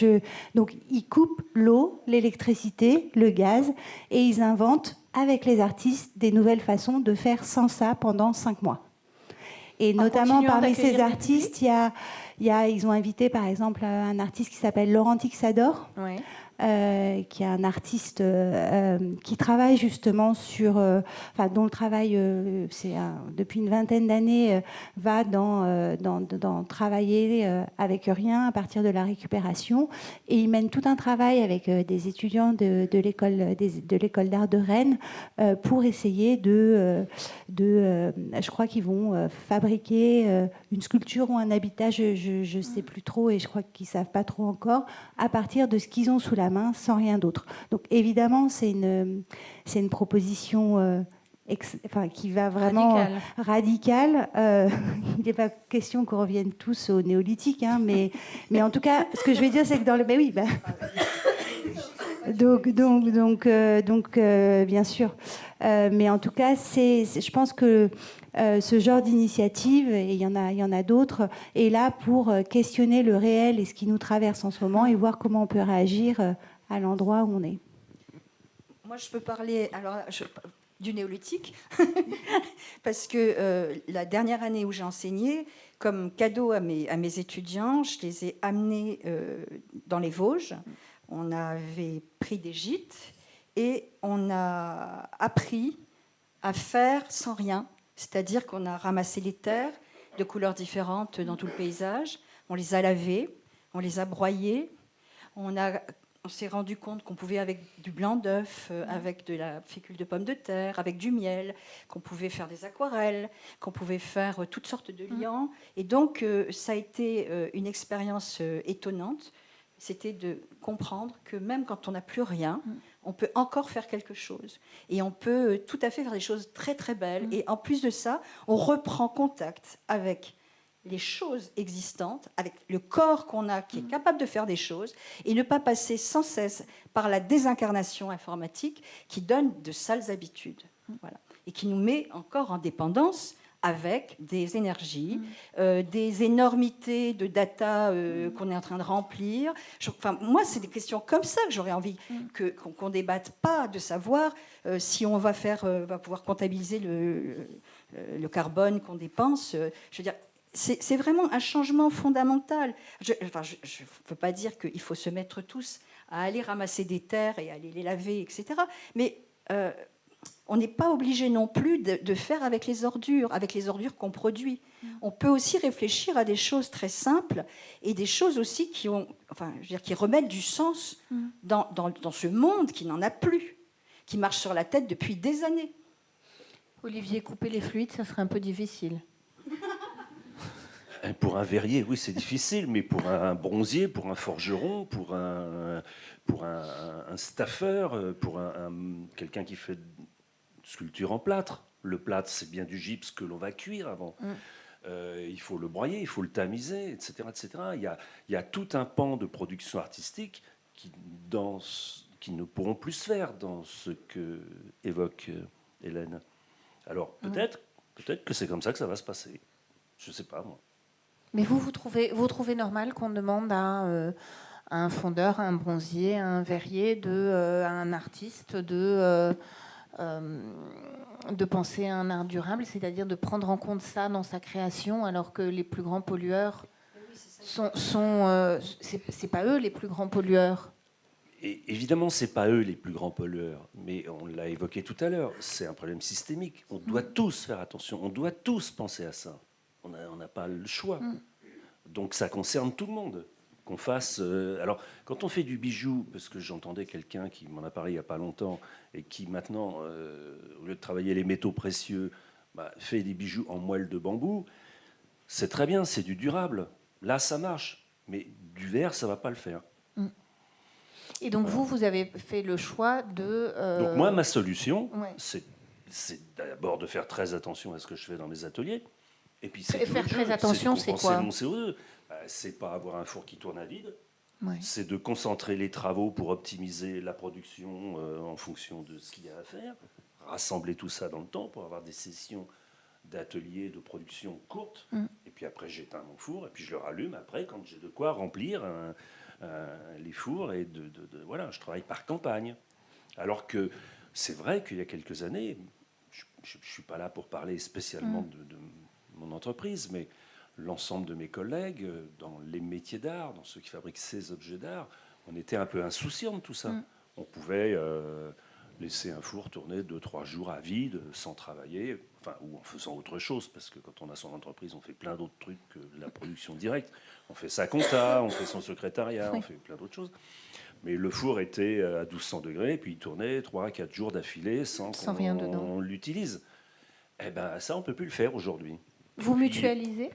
donc ils coupent l'eau, l'électricité, le gaz et ils inventent avec les artistes des nouvelles façons de faire sans ça pendant 5 mois. Et notamment parmi ces artistes, ils ont invité par exemple un artiste qui s'appelle Laurent Tixador. Qui est un artiste qui travaille justement dont le travail, depuis une vingtaine d'années, va dans travailler avec rien à partir de la récupération. Et il mène tout un travail avec des étudiants de l'école d'art de Rennes pour essayer je crois qu'ils vont fabriquer une sculpture ou un habitat, je ne sais plus trop, et je crois qu'ils ne savent pas trop encore, à partir de ce qu'ils ont sous la main, sans rien d'autre. Donc évidemment, c'est une proposition qui va vraiment radicale. Il n'est pas question qu'on revienne tous au néolithique, hein, mais en tout cas, ce que je vais dire, c'est que dans le... Mais oui, donc bien sûr. Mais en tout cas, je pense que ce genre d'initiative, et il y en a d'autres, est là pour questionner le réel et ce qui nous traverse en ce moment et voir comment on peut réagir à l'endroit où on est. Moi, je peux parler du néolithique, parce que la dernière année où j'ai enseigné, comme cadeau à mes étudiants, je les ai amenés dans les Vosges. On avait pris des gîtes et on a appris à faire sans rien. C'est-à-dire qu'on a ramassé les terres de couleurs différentes dans tout le paysage, on les a lavées, on les a broyées, on s'est rendu compte qu'on pouvait, avec du blanc d'œuf, avec de la fécule de pommes de terre, avec du miel, qu'on pouvait faire des aquarelles, qu'on pouvait faire toutes sortes de liants. Et donc, ça a été une expérience étonnante. C'était de comprendre que même quand on n'a plus rien, on peut encore faire quelque chose. Et on peut tout à fait faire des choses très, très belles. Et en plus de ça, on reprend contact avec les choses existantes, avec le corps qu'on a qui est capable de faire des choses, et ne pas passer sans cesse par la désincarnation informatique qui donne de sales habitudes. Voilà. Et qui nous met encore en dépendance avec des énergies, des énormités de data qu'on est en train de remplir. Moi, c'est des questions comme ça que j'aurais envie qu'on débatte, pas de savoir si on va pouvoir comptabiliser le carbone qu'on dépense. Je veux dire, c'est vraiment un changement fondamental. Je ne veux pas dire qu'il faut se mettre tous à aller ramasser des terres et aller les laver, etc. Mais on n'est pas obligé non plus de faire avec les ordures qu'on produit. On peut aussi réfléchir à des choses très simples et des choses aussi qui remettent du sens dans ce monde qui n'en a plus. qui marche sur la tête depuis des années. Olivier, couper les fluides, ça serait un peu difficile. Pour un verrier, oui, c'est difficile, mais pour un bronzier, pour un forgeron, pour un staffeur, pour quelqu'un qui fait sculpture en plâtre. Le plâtre, c'est bien du gypse que l'on va cuire avant. Il faut le broyer, il faut le tamiser, etc. etc. Il y a tout un pan de production artistique qui ne pourront plus se faire dans ce que évoque Hélène. Alors peut-être que c'est comme ça que ça va se passer. Je ne sais pas, moi. Mais vous trouvez normal qu'on demande à un fondeur, à un bronzier, à un verrier, à un artiste de penser à un art durable, c'est-à-dire de prendre en compte ça dans sa création, alors que les plus grands pollueurs c'est pas eux les plus grands pollueurs. Et évidemment, c'est pas eux les plus grands pollueurs, mais on l'a évoqué tout à l'heure, c'est un problème systémique. On doit tous faire attention, on doit tous penser à ça. On n'a pas le choix. Donc ça concerne tout le monde. Qu'on fasse. Alors, quand on fait du bijou, parce que j'entendais quelqu'un qui m'en a parlé il n'y a pas longtemps, et qui maintenant, au lieu de travailler les métaux précieux, fait des bijoux en moelle de bambou, c'est très bien, c'est du durable. Là, ça marche. Mais du verre, ça ne va pas le faire. Et donc, vous avez fait le choix de... Donc moi, ma solution, Ouais. c'est d'abord de faire très attention à ce que je fais dans mes ateliers. Et puis Faire très attention, c'est quoi ? Mon CO2. C'est pas avoir un four qui tourne à vide. Ouais. C'est de concentrer les travaux pour optimiser la production en fonction de ce qu'il y a à faire. Rassembler tout ça dans le temps pour avoir des sessions d'ateliers de production courtes. Et puis après, j'éteins mon four et puis je le rallume après quand j'ai de quoi remplir les fours. Et voilà, je travaille par campagne. Alors que c'est vrai qu'il y a quelques années, je ne suis pas là pour parler spécialement de mon entreprise, mais l'ensemble de mes collègues dans les métiers d'art, dans ceux qui fabriquent ces objets d'art, on était un peu insouciants de tout ça. On pouvait laisser un four tourner 2-3 jours à vide, sans travailler, ou en faisant autre chose, parce que quand on a son entreprise, on fait plein d'autres trucs que la production directe. On fait sa compta, on fait son secrétariat, on fait plein d'autres choses. Mais le four était à 1200 degrés, puis il tournait 3-4 jours d'affilée sans rien dedans. qu'on l'utilise. Eh ben, ça, on ne peut plus le faire aujourd'hui. Vous mutualisez ?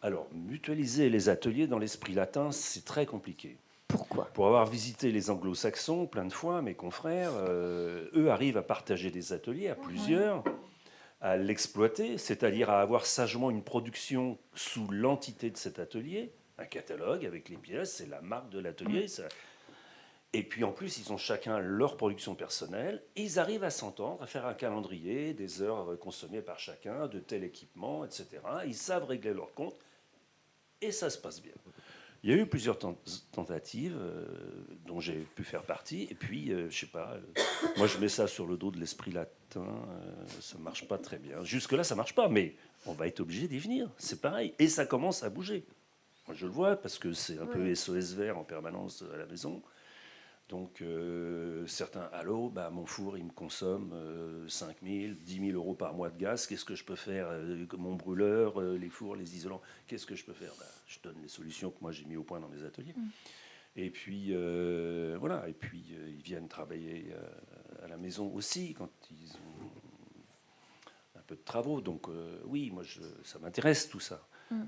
Alors, mutualiser les ateliers dans l'esprit latin, c'est très compliqué. Pourquoi ? Pour avoir visité les anglo-saxons plein de fois, mes confrères, eux arrivent à partager des ateliers à plusieurs, à l'exploiter, c'est-à-dire à avoir sagement une production sous l'entité de cet atelier, un catalogue avec les pièces, c'est la marque de l'atelier. Et puis en plus, ils ont chacun leur production personnelle, et ils arrivent à s'entendre, à faire un calendrier, des heures consommées par chacun, de tel équipement, etc. Ils savent régler leur compte, et ça se passe bien. Il y a eu plusieurs tentatives dont j'ai pu faire partie, et puis, je ne sais pas, moi je mets ça sur le dos de l'esprit latin, ça ne marche pas très bien. Jusque-là, ça ne marche pas, mais on va être obligé d'y venir, c'est pareil, et ça commence à bouger. Moi je le vois, parce que c'est un peu SOS vert en permanence à la maison. Donc certains, allô, mon four, il me consomme 5 000, 10 000 euros par mois de gaz. Qu'est-ce que je peux faire ? Mon brûleur, les fours, les isolants, qu'est-ce que je peux faire ? Je donne les solutions que moi j'ai mis au point dans mes ateliers. Et puis, voilà. Et puis, ils viennent travailler à la maison aussi quand ils ont un peu de travaux. Donc, oui, moi, ça m'intéresse tout ça.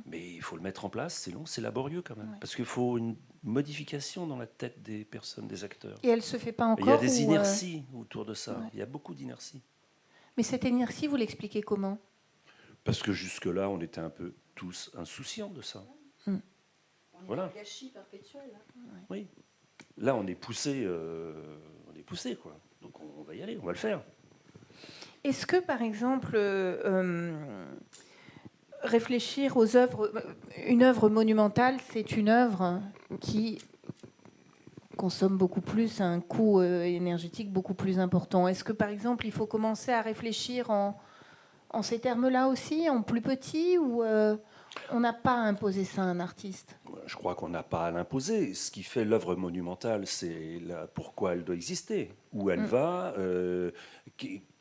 Mais il faut le mettre en place, c'est long, c'est laborieux quand même. Parce qu'il faut une modification dans la tête des personnes, des acteurs. Et elle ne se fait pas encore ? Il y a des inerties autour de ça. Il y a beaucoup d'inerties. Mais cette inertie, vous l'expliquez comment ? Parce que jusque-là, on était un peu tous insouciants de ça. Voilà. On est un gâchis perpétuel. Oui. Là, on est poussé, quoi. Donc on va y aller, on va le faire. Est-ce que, par exemple, réfléchir aux œuvres, une œuvre monumentale, c'est une œuvre qui consomme beaucoup plus, a un coût énergétique beaucoup plus important. Est-ce que, par exemple, il faut commencer à réfléchir en ces termes-là aussi, en plus petit, ou On n'a pas imposé ça à un artiste. Je crois qu'on n'a pas à l'imposer. Ce qui fait l'œuvre monumentale, c'est pourquoi elle doit exister, où elle va,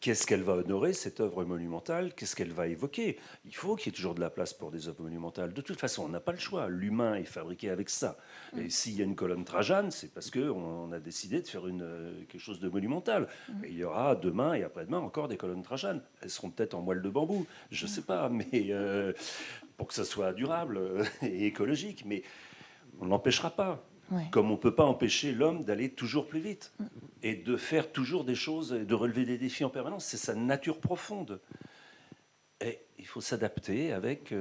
qu'est-ce qu'elle va honorer, cette œuvre monumentale, qu'est-ce qu'elle va évoquer. Il faut qu'il y ait toujours de la place pour des œuvres monumentales. De toute façon, on n'a pas le choix. L'humain est fabriqué avec ça. Et s'il y a une colonne Trajane, c'est parce qu'on a décidé de faire quelque chose de monumental. Et il y aura demain et après-demain encore des colonnes Trajane. Elles seront peut-être en moelle de bambou, je ne sais pas, mais pour que ça soit durable et écologique. Mais on ne l'empêchera pas. Ouais. Comme on ne peut pas empêcher l'homme d'aller toujours plus vite et de faire toujours des choses et de relever des défis en permanence. C'est sa nature profonde. Et il faut s'adapter avec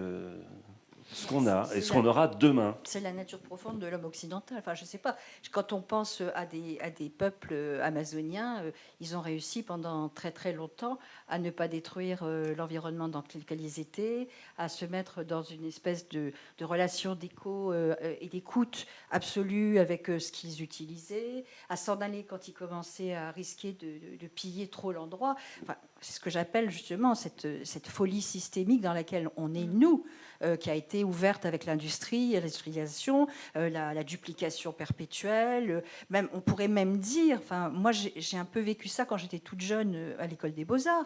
ce qu'on a et ce qu'on aura demain. C'est la nature profonde de l'homme occidental. Enfin, je ne sais pas. Quand on pense à des peuples amazoniens, ils ont réussi pendant très très longtemps à ne pas détruire l'environnement dans lequel ils étaient, à se mettre dans une espèce de relation d'écho et d'écoute absolue avec ce qu'ils utilisaient, à s'en aller quand ils commençaient à risquer de piller trop l'endroit. Enfin, c'est ce que j'appelle justement cette folie systémique dans laquelle on est, nous, qui a été ouverte avec l'industrialisation, la duplication perpétuelle. Même, on pourrait même dire, enfin, moi j'ai un peu vécu ça quand j'étais toute jeune à l'école des Beaux-Arts,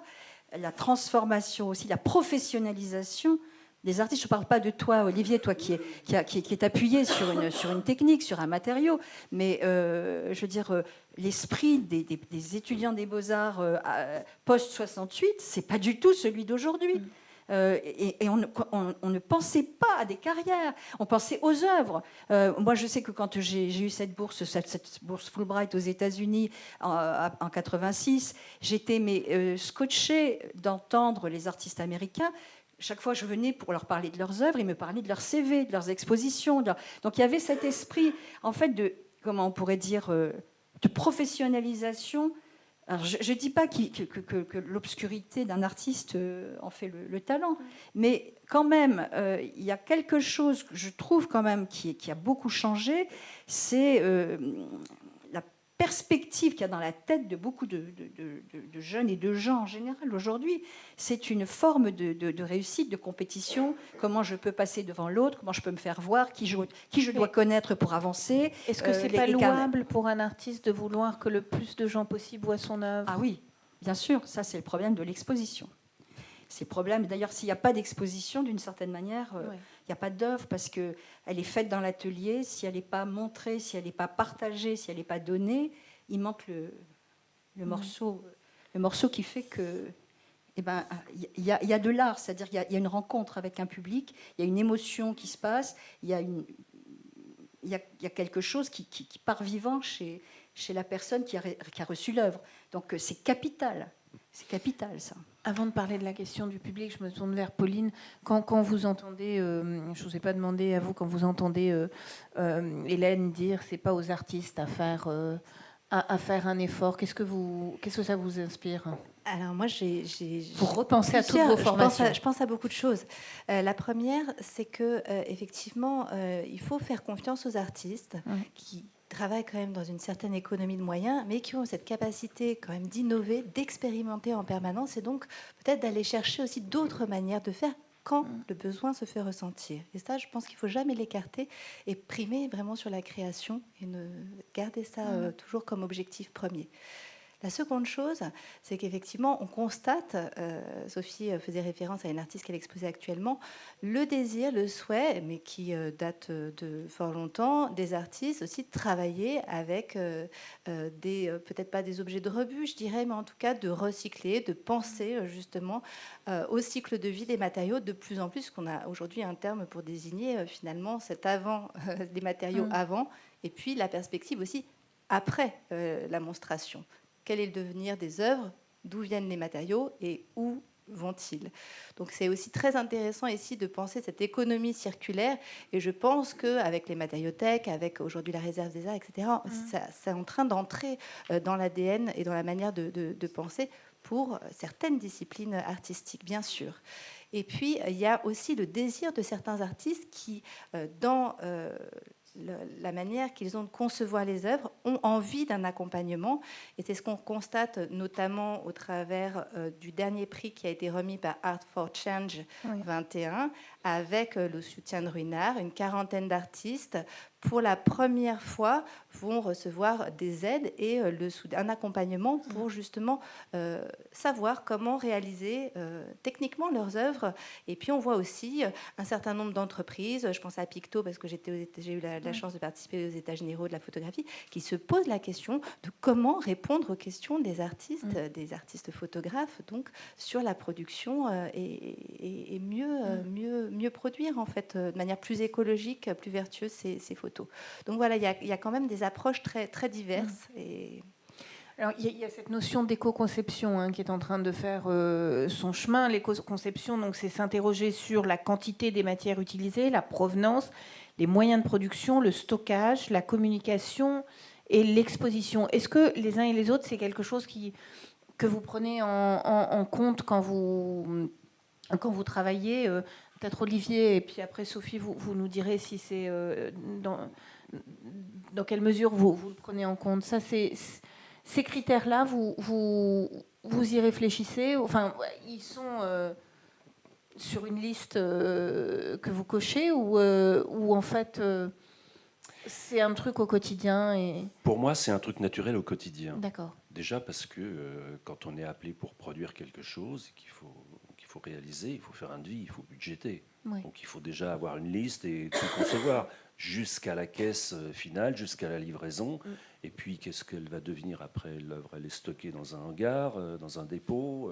la transformation aussi, la professionnalisation des artistes. Je ne parle pas de toi, Olivier, toi qui est appuyé sur une technique, sur un matériau, mais je veux dire, l'esprit des étudiants des Beaux-Arts post-68, c'est pas du tout celui d'aujourd'hui. Et on ne pensait pas à des carrières, on pensait aux œuvres. Moi, je sais que quand j'ai eu cette bourse Fulbright aux États-Unis en 86, j'étais scotchée d'entendre les artistes américains. Chaque fois que je venais pour leur parler de leurs œuvres, ils me parlaient de leur CV, de leurs expositions. Donc il y avait cet esprit, en fait, de, comment on pourrait dire, de professionnalisation. Alors, je ne dis pas que l'obscurité d'un artiste en fait le talent, mais quand même, il y a quelque chose que je trouve quand même qui a beaucoup changé, c'est la perspective qu'il y a dans la tête de beaucoup de jeunes et de gens en général aujourd'hui. C'est une forme de réussite, de compétition. Comment je peux passer devant l'autre, comment je peux me faire voir, qui je dois connaître pour avancer. Est-ce que c'est pas louable pour un artiste de vouloir que le plus de gens possible voient son œuvre? Ah oui, bien sûr, ça c'est le problème de l'exposition. C'est le problème. D'ailleurs, s'il n'y a pas d'exposition, d'une certaine manière, il n'y a pas d'œuvre parce qu'elle est faite dans l'atelier. Si elle n'est pas montrée, si elle n'est pas partagée, si elle n'est pas donnée, il manque le morceau qui fait que, eh ben, il y a de l'art, c'est-à-dire qu'il y a une rencontre avec un public, il y a une émotion qui se passe, il y a quelque chose qui part vivant chez la personne qui a reçu l'œuvre. Donc c'est capital. C'est capital, ça. Avant de parler de la question du public, je me tourne vers Pauline. Quand vous entendez, je ne vous ai pas demandé à vous, quand vous entendez Hélène dire c'est pas aux artistes à faire un effort, qu'est-ce que ça vous inspire? Alors moi, pour repenser à toutes vos formations. Je pense à beaucoup de choses. La première, c'est que effectivement, il faut faire confiance aux artistes qui travaillent quand même dans une certaine économie de moyens, mais qui ont cette capacité quand même d'innover, d'expérimenter en permanence, et donc peut-être d'aller chercher aussi d'autres manières de faire quand le besoin se fait ressentir. Et ça, je pense qu'il ne faut jamais l'écarter et primer vraiment sur la création et garder ça toujours comme objectif premier. La seconde chose, c'est qu'effectivement, on constate, Sophie faisait référence à une artiste qu'elle exposait actuellement, le désir, le souhait, mais qui date de fort longtemps, des artistes aussi de travailler avec peut-être pas des objets de rebut, je dirais, mais en tout cas de recycler, de penser justement au cycle de vie des matériaux de plus en plus, qu'on a aujourd'hui un terme pour désigner finalement cet avant, des matériaux avant, et puis la perspective aussi après la monstration. Quel est le devenir des œuvres, d'où viennent les matériaux et où vont-ils? Donc c'est aussi très intéressant ici de penser cette économie circulaire, et je pense qu'avec les matériothèques, avec aujourd'hui la réserve des arts, etc., c'est en train d'entrer dans l'ADN et dans la manière de penser pour certaines disciplines artistiques, bien sûr. Et puis il y a aussi le désir de certains artistes qui, dans la manière qu'ils ont de concevoir les œuvres, ont envie d'un accompagnement. Et c'est ce qu'on constate notamment au travers du dernier prix qui a été remis par Art for Change 21, avec le soutien de Ruinart, une quarantaine d'artistes, pour la première fois, vont recevoir des aides et un accompagnement pour justement savoir comment réaliser techniquement leurs œuvres. Et puis on voit aussi un certain nombre d'entreprises, je pense à Picto parce que j'ai eu la chance de participer aux États généraux de la photographie, qui se posent la question de comment répondre aux questions des artistes photographes, donc sur la production et mieux produire en fait de manière plus écologique, plus vertueuse ces photos. Donc voilà, il y a quand même des approches très, très diverses. Et... Alors, il y a cette notion d'éco-conception qui est en train de faire son chemin. L'éco-conception, donc, c'est s'interroger sur la quantité des matières utilisées, la provenance, les moyens de production, le stockage, la communication et l'exposition. Est-ce que les uns et les autres, c'est quelque chose que vous prenez en compte quand vous travaillez peut-être Olivier, et puis après Sophie, vous nous direz si c'est dans quelle mesure vous le prenez en compte. Ça, ces critères-là, vous y réfléchissez. Enfin, ils sont sur une liste que vous cochez ou en fait c'est un truc au quotidien Pour moi, c'est un truc naturel au quotidien. D'accord. Déjà parce que quand on est appelé pour produire quelque chose qu'il faut réaliser, il faut faire un devis, il faut budgéter. Oui. Donc il faut déjà avoir une liste et tout concevoir jusqu'à la caisse finale, jusqu'à la livraison. Et puis qu'est-ce qu'elle va devenir après l'œuvre? Elle est stockée dans un hangar, dans un dépôt.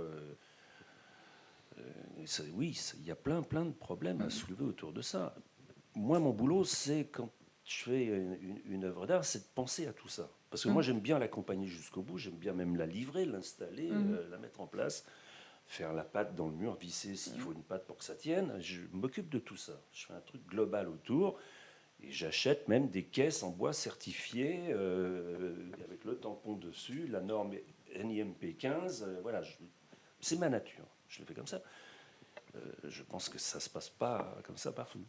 Oui, il y a plein de problèmes à soulever autour de ça. Moi, mon boulot, c'est quand je fais une œuvre d'art, c'est de penser à tout ça. Parce que moi, j'aime bien l'accompagner jusqu'au bout, j'aime bien même la livrer, l'installer, la mettre en place, faire la pâte dans le mur, visser s'il faut une pâte pour que ça tienne. Je m'occupe de tout ça. Je fais un truc global autour et j'achète même des caisses en bois certifiées avec le tampon dessus, la norme NIMP 15. Voilà, c'est ma nature. Je le fais comme ça. Je pense que ça ne se passe pas comme ça partout.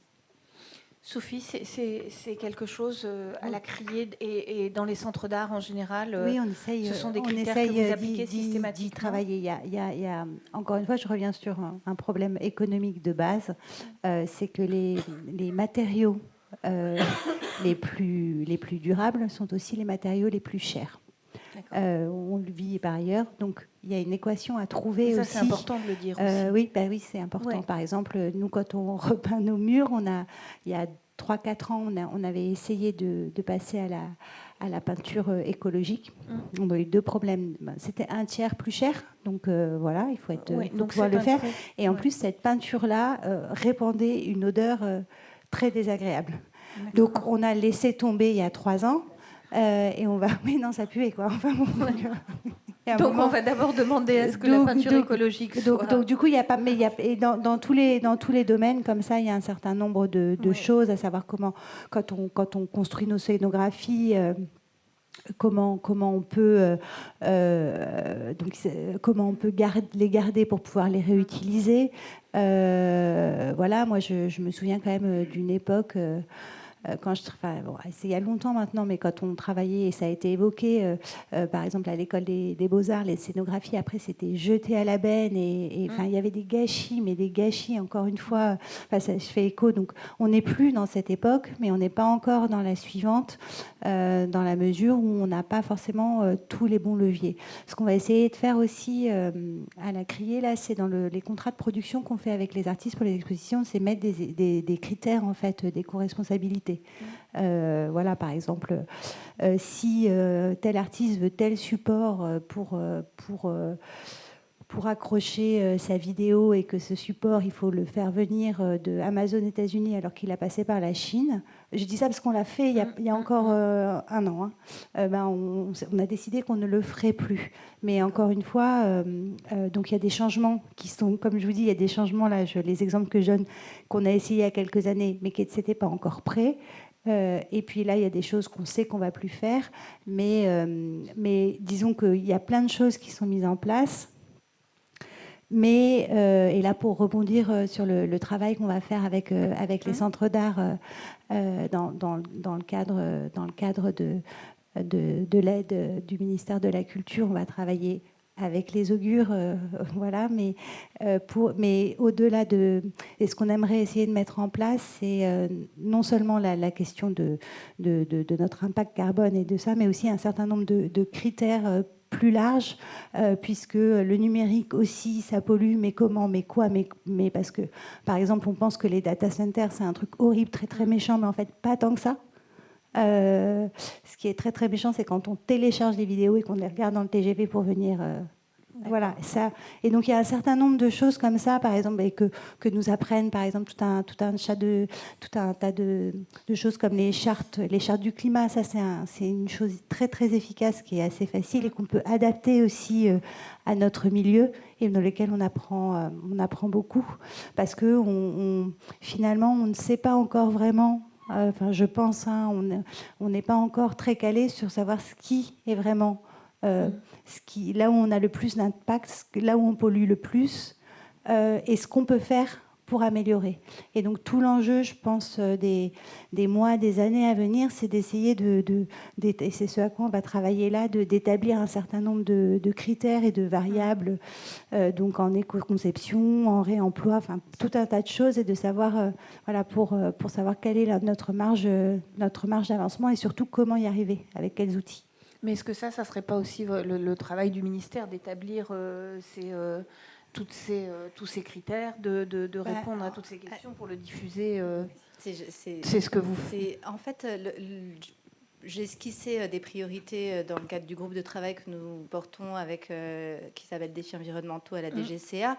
Sophie, c'est quelque chose à la criée et dans les centres d'art en général. Oui, on essaye. Ce sont des critères que vous appliquez systématiquement. D'y travailler. Il y a, encore une fois, je reviens sur un problème économique de base, c'est que les matériaux les plus durables sont aussi les matériaux les plus chers. On le vit par ailleurs, donc il y a une équation à trouver ça, aussi. C'est important de le dire aussi. Oui, c'est important. Ouais. Par exemple, nous, quand on repeint nos murs, il y a 3-4 ans, on avait essayé de passer à la peinture écologique. On a eu 2 problèmes. C'était 1/3 plus cher, donc voilà, il faut pouvoir le faire. Et en plus, cette peinture-là répandait une odeur très désagréable. Donc, on a laissé tomber il y a 3 ans. Et on va... Mais non, ça puait, quoi. Enfin, donc, on va d'abord demander à ce que la peinture écologique soit... Donc, du coup, il n'y a pas... Mais et dans tous les domaines, comme ça, il y a un certain nombre de choses, à savoir comment, quand on construit nos scénographies... Comment on peut les garder pour pouvoir les réutiliser. Voilà, moi je me souviens quand même d'une époque quand c'est il y a longtemps maintenant, mais quand on travaillait, et ça a été évoqué, par exemple à l'école des Beaux-Arts, les scénographies, après, c'était jeté à la benne, et il y avait des gâchis, mais des gâchis, encore une fois, ça fait écho, donc on n'est plus dans cette époque, mais on n'est pas encore dans la suivante, dans la mesure où on n'a pas forcément tous les bons leviers. Ce qu'on va essayer de faire aussi à la Criée, là, c'est dans les contrats de production qu'on fait avec les artistes pour les expositions, c'est mettre des critères, en fait, d'éco-responsabilité. Voilà, par exemple, si tel artiste veut tel support pour accrocher sa vidéo et que ce support, il faut le faire venir de Amazon États-Unis alors qu'il a passé par la Chine. Je dis ça parce qu'on l'a fait il y a encore 1 an. On a décidé qu'on ne le ferait plus. Mais encore une fois, donc il y a des changements qui sont, comme je vous dis, il y a des changements là, les exemples que je donne, qu'on a essayé il y a quelques années, mais qui n'étaient pas encore prêts. Et puis là, il y a des choses qu'on sait qu'on ne va plus faire. Mais disons qu'il y a plein de choses qui sont mises en place. Mais, et là, pour rebondir sur le travail qu'on va faire avec les centres d'art dans le cadre de l'aide du ministère de la Culture, on va travailler avec les augures, voilà, mais au-delà de... Et ce qu'on aimerait essayer de mettre en place, c'est non seulement la question de notre impact carbone et de ça, mais aussi un certain nombre de critères plus larges, puisque le numérique aussi, ça pollue, mais comment, mais quoi, mais parce que, par exemple, on pense que les data centers, c'est un truc horrible, très très méchant, mais en fait, pas tant que ça. Ce qui est très très méchant, c'est quand on télécharge des vidéos et qu'on les regarde dans le TGV pour venir. Voilà, ça. Et donc il y a un certain nombre de choses comme ça, par exemple, et que nous apprennent, par exemple, tout un tas de choses comme les chartes du climat. Ça, c'est une chose très très efficace qui est assez facile et qu'on peut adapter aussi à notre milieu et dans lequel on apprend beaucoup, parce que finalement on ne sait pas encore vraiment. Enfin, je pense, on n'est pas encore très calé sur savoir ce qui est vraiment, là où on a le plus d'impact, là où on pollue le plus, et ce qu'on peut faire pour améliorer. Et donc tout l'enjeu, je pense, des mois, des années à venir, c'est d'essayer et c'est ce à quoi on va travailler là, d'établir un certain nombre de critères et de variables, donc en éco-conception, en réemploi, enfin tout un tas de choses, et de savoir, voilà, pour savoir quelle est notre marge d'avancement et surtout comment y arriver, avec quels outils. Mais est-ce que ça serait pas aussi le travail du ministère d'établir tous ces critères, de répondre à toutes ces questions pour le diffuser C'est ce que vous faites. En fait, j'ai esquissé des priorités dans le cadre du groupe de travail que nous portons qui s'appelle Défis environnementaux à la DGCA.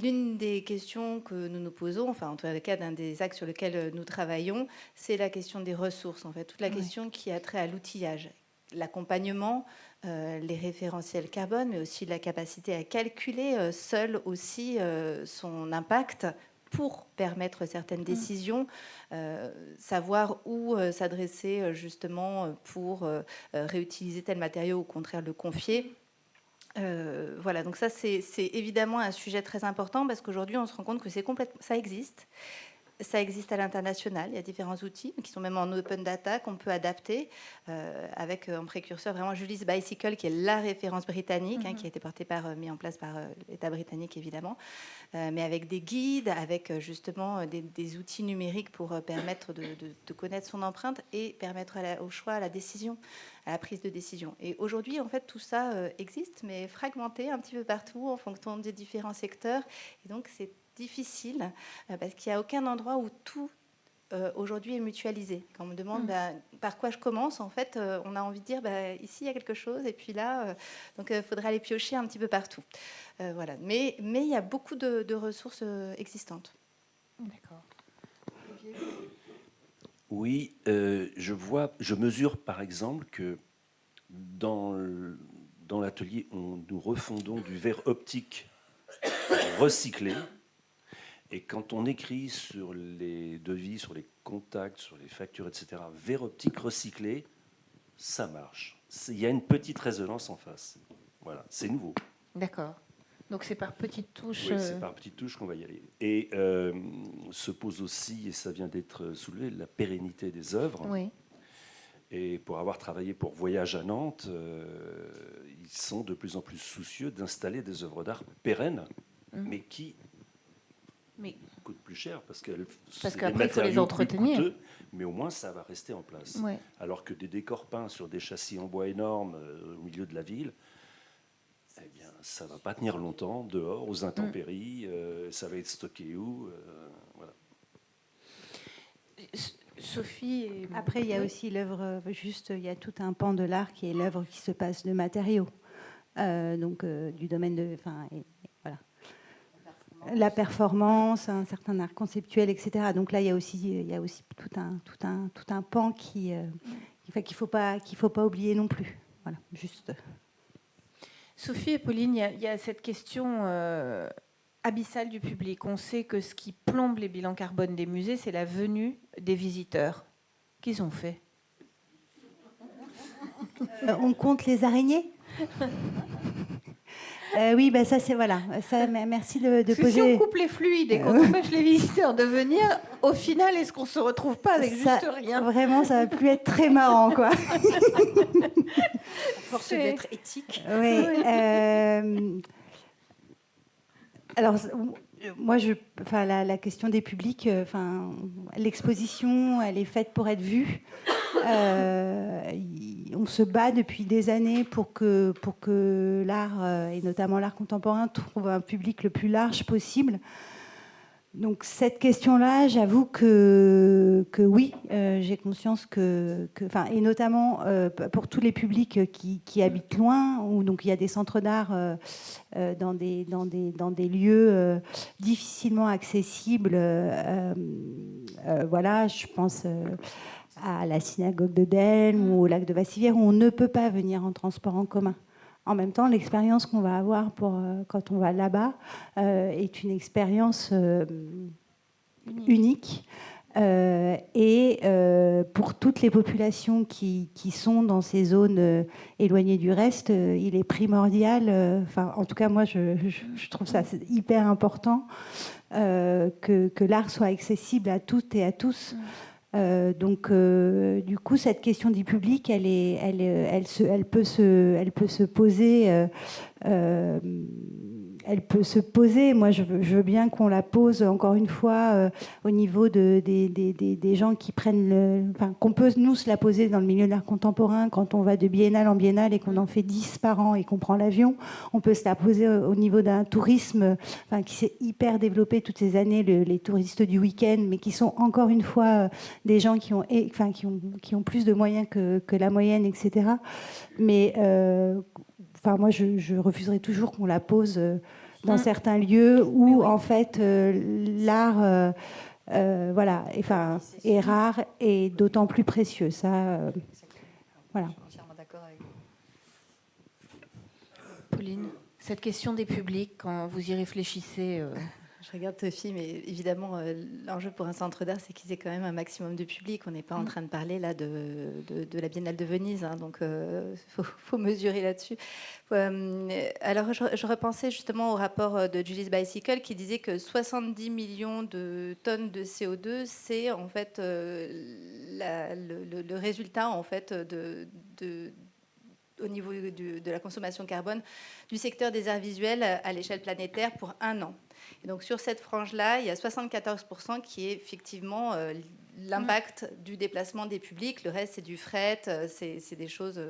L'une des questions que nous nous posons, enfin en tout cas d'un des axes sur lesquels nous travaillons, c'est la question des ressources, en fait, toute la question qui a trait à l'outillage, l'accompagnement, les référentiels carbone, mais aussi la capacité à calculer seul aussi son impact pour permettre certaines décisions, savoir où s'adresser justement pour réutiliser tel matériau, au contraire le confier. Voilà, donc ça c'est évidemment un sujet très important, parce qu'aujourd'hui on se rend compte que ça existe. Ça existe à l'international, il y a différents outils qui sont même en open data qu'on peut adapter avec en précurseur vraiment Julie's Bicycle, qui est la référence britannique, qui a été mis en place par l'État britannique évidemment, mais avec des guides, avec justement des outils numériques pour permettre de connaître son empreinte et permettre au choix, à la décision, à la prise de décision. Et aujourd'hui, en fait, tout ça existe, mais fragmenté un petit peu partout en fonction des différents secteurs. Et donc, c'est difficile parce qu'il n'y a aucun endroit où tout aujourd'hui est mutualisé. Quand on me demande par quoi je commence, en fait, on a envie de dire ici il y a quelque chose, et puis là, donc il faudrait aller piocher un petit peu partout. Voilà. Mais il y a beaucoup de ressources existantes. D'accord. Oui, je mesure par exemple que dans l'atelier, nous refondons du verre optique recyclé. Et quand on écrit sur les devis, sur les contacts, sur les factures, etc., verre optique recyclé, ça marche. Il y a une petite résonance en face. Voilà, c'est nouveau. D'accord. Donc c'est par petites touches. Oui, c'est par petites touches qu'on va y aller. Et se pose aussi, et ça vient d'être soulevé, la pérennité des œuvres. Oui. Et pour avoir travaillé pour Voyage à Nantes, ils sont de plus en plus soucieux d'installer des œuvres d'art pérennes, mais qui coûtent plus cher, parce qu'après il faut les entretenir. Coûteux, mais au moins ça va rester en place. Ouais. Alors que des décors peints sur des châssis en bois énormes au milieu de la ville, eh bien, ça ne va pas tenir longtemps dehors, aux intempéries, ça va être stocké où voilà. Sophie. Après, il y a aussi l'œuvre, il y a tout un pan de l'art qui est l'œuvre qui se passe de matériaux, donc du domaine de, voilà, la performance, un certain art conceptuel, etc. Donc là, il y a aussi tout un pan qu'il faut pas oublier non plus. Voilà, juste. Sophie et Pauline, il y a cette question abyssale du public. On sait que ce qui plombe les bilans carbone des musées, c'est la venue des visiteurs. Qu'est-ce qu'ils ont fait ? On compte les araignées. Oui, bah ça c'est voilà. Ça, merci de Parce que poser. si on coupe les fluides et qu'on empêche les visiteurs de venir, au final, est-ce qu'on se retrouve pas avec Ça, juste rien? Vraiment, ça va plus être très marrant, quoi. Force d'être éthique. Oui. Alors, moi, la question des publics, l'exposition, elle est faite pour être vue. On se bat depuis des années pour que l'art, et notamment l'art contemporain, trouve un public le plus large possible. Donc cette question-là, j'avoue que oui, j'ai conscience et notamment pour tous les publics qui habitent loin, où donc il y a des centres d'art dans des lieux difficilement accessibles. Voilà, je pense à la synagogue de Delme ou au lac de Vassivière, où on ne peut pas venir en transport en commun. En même temps, l'expérience qu'on va avoir quand on va là-bas est une expérience unique. Et pour toutes les populations qui sont dans ces zones éloignées du reste, il est primordial, en tout cas moi je trouve ça hyper important que l'art soit accessible à toutes et à tous. Donc, du coup, cette question du public, elle peut se poser. Elle peut se poser. Moi, je veux bien qu'on la pose encore une fois au niveau des gens qui prennent qu'on peut nous se la poser dans le milieu de l'art contemporain quand on va de biennale en biennale et qu'on en fait 10 par an et qu'on prend l'avion. On peut se la poser au niveau d'un tourisme qui s'est hyper développé toutes ces années, les touristes du week-end, mais qui sont encore une fois des gens qui ont plus de moyens que la moyenne, etc. Mais moi, je refuserais toujours qu'on la pose dans certains lieux où, en fait, l'art est rare et d'autant plus précieux. Ça, voilà. Je suis entièrement d'accord avec vous. Pauline, cette question des publics, quand vous y réfléchissez... Je regarde Sophie, mais évidemment, l'enjeu pour un centre d'art, c'est qu'ils aient quand même un maximum de public. On n'est pas en train de parler là de la Biennale de Venise, hein, donc faut mesurer là-dessus. Alors, je repensais justement au rapport de Julie's Bicycle qui disait que 70 millions de tonnes de CO2, c'est en fait le résultat en fait au niveau de la consommation carbone du secteur des arts visuels à l'échelle planétaire pour un an. Et donc sur cette frange-là, il y a 74% qui est effectivement l'impact du déplacement des publics. Le reste, c'est du fret, c'est des choses,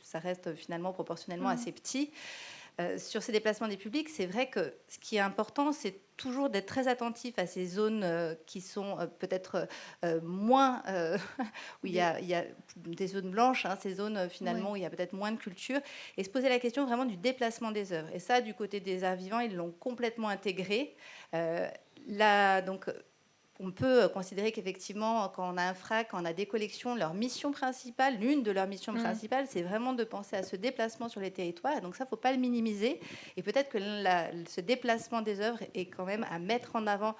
ça reste finalement proportionnellement assez petit. Sur ces déplacements des publics, c'est vrai que ce qui est important, c'est toujours d'être très attentif à ces zones qui sont peut-être moins... où il y a des zones blanches, hein, ces zones finalement où il y a peut-être moins de culture, et se poser la question vraiment du déplacement des œuvres. Et ça, du côté des arts vivants, ils l'ont complètement intégré. Là, donc... On peut considérer qu'effectivement, quand on a un FRAC, quand on a des collections, leur mission principale, l'une de leurs missions principales, c'est vraiment de penser à ce déplacement sur les territoires. Et donc ça, il ne faut pas le minimiser. Et peut-être que ce déplacement des œuvres est quand même à mettre en avant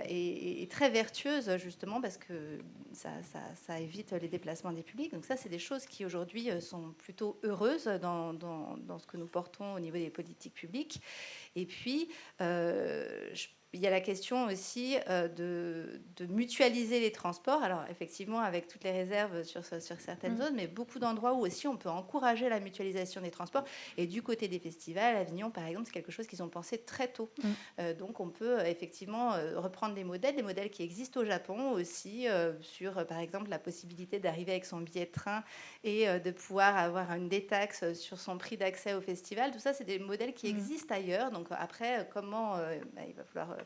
et très vertueuse, justement, parce que ça évite les déplacements des publics. Donc ça, c'est des choses qui, aujourd'hui, sont plutôt heureuses dans ce que nous portons au niveau des politiques publiques. Et puis, il y a la question aussi de mutualiser les transports. Alors, effectivement, avec toutes les réserves sur certaines zones, mais beaucoup d'endroits où aussi on peut encourager la mutualisation des transports. Et du côté des festivals, Avignon, par exemple, c'est quelque chose qu'ils ont pensé très tôt. Donc, on peut effectivement reprendre des modèles qui existent au Japon aussi, sur, par exemple, la possibilité d'arriver avec son billet de train et de pouvoir avoir une détaxe sur son prix d'accès au festival. Tout ça, c'est des modèles qui existent ailleurs. Donc, après, comment il va falloir...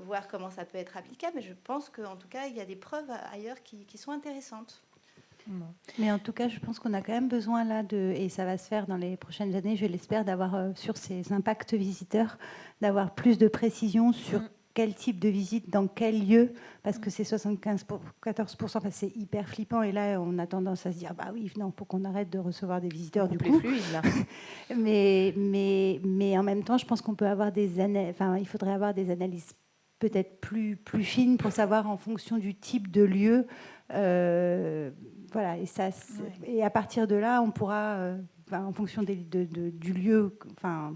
voir comment ça peut être applicable, mais je pense qu'en tout cas, il y a des preuves ailleurs qui sont intéressantes. Mais en tout cas, je pense qu'on a quand même besoin là et ça va se faire dans les prochaines années, je l'espère, d'avoir sur ces impacts visiteurs, d'avoir plus de précision sur quel type de visite, dans quel lieu, parce que c'est 14%, c'est hyper flippant, et là, on a tendance à se dire, bah oui, non, faut qu'on arrête de recevoir des visiteurs du coup. Fluide, là. mais en même temps, je pense qu'on peut avoir il faudrait avoir des analyses peut-être plus fines pour savoir en fonction du type de lieu, voilà, et à partir de là, on pourra en fonction du lieu, enfin,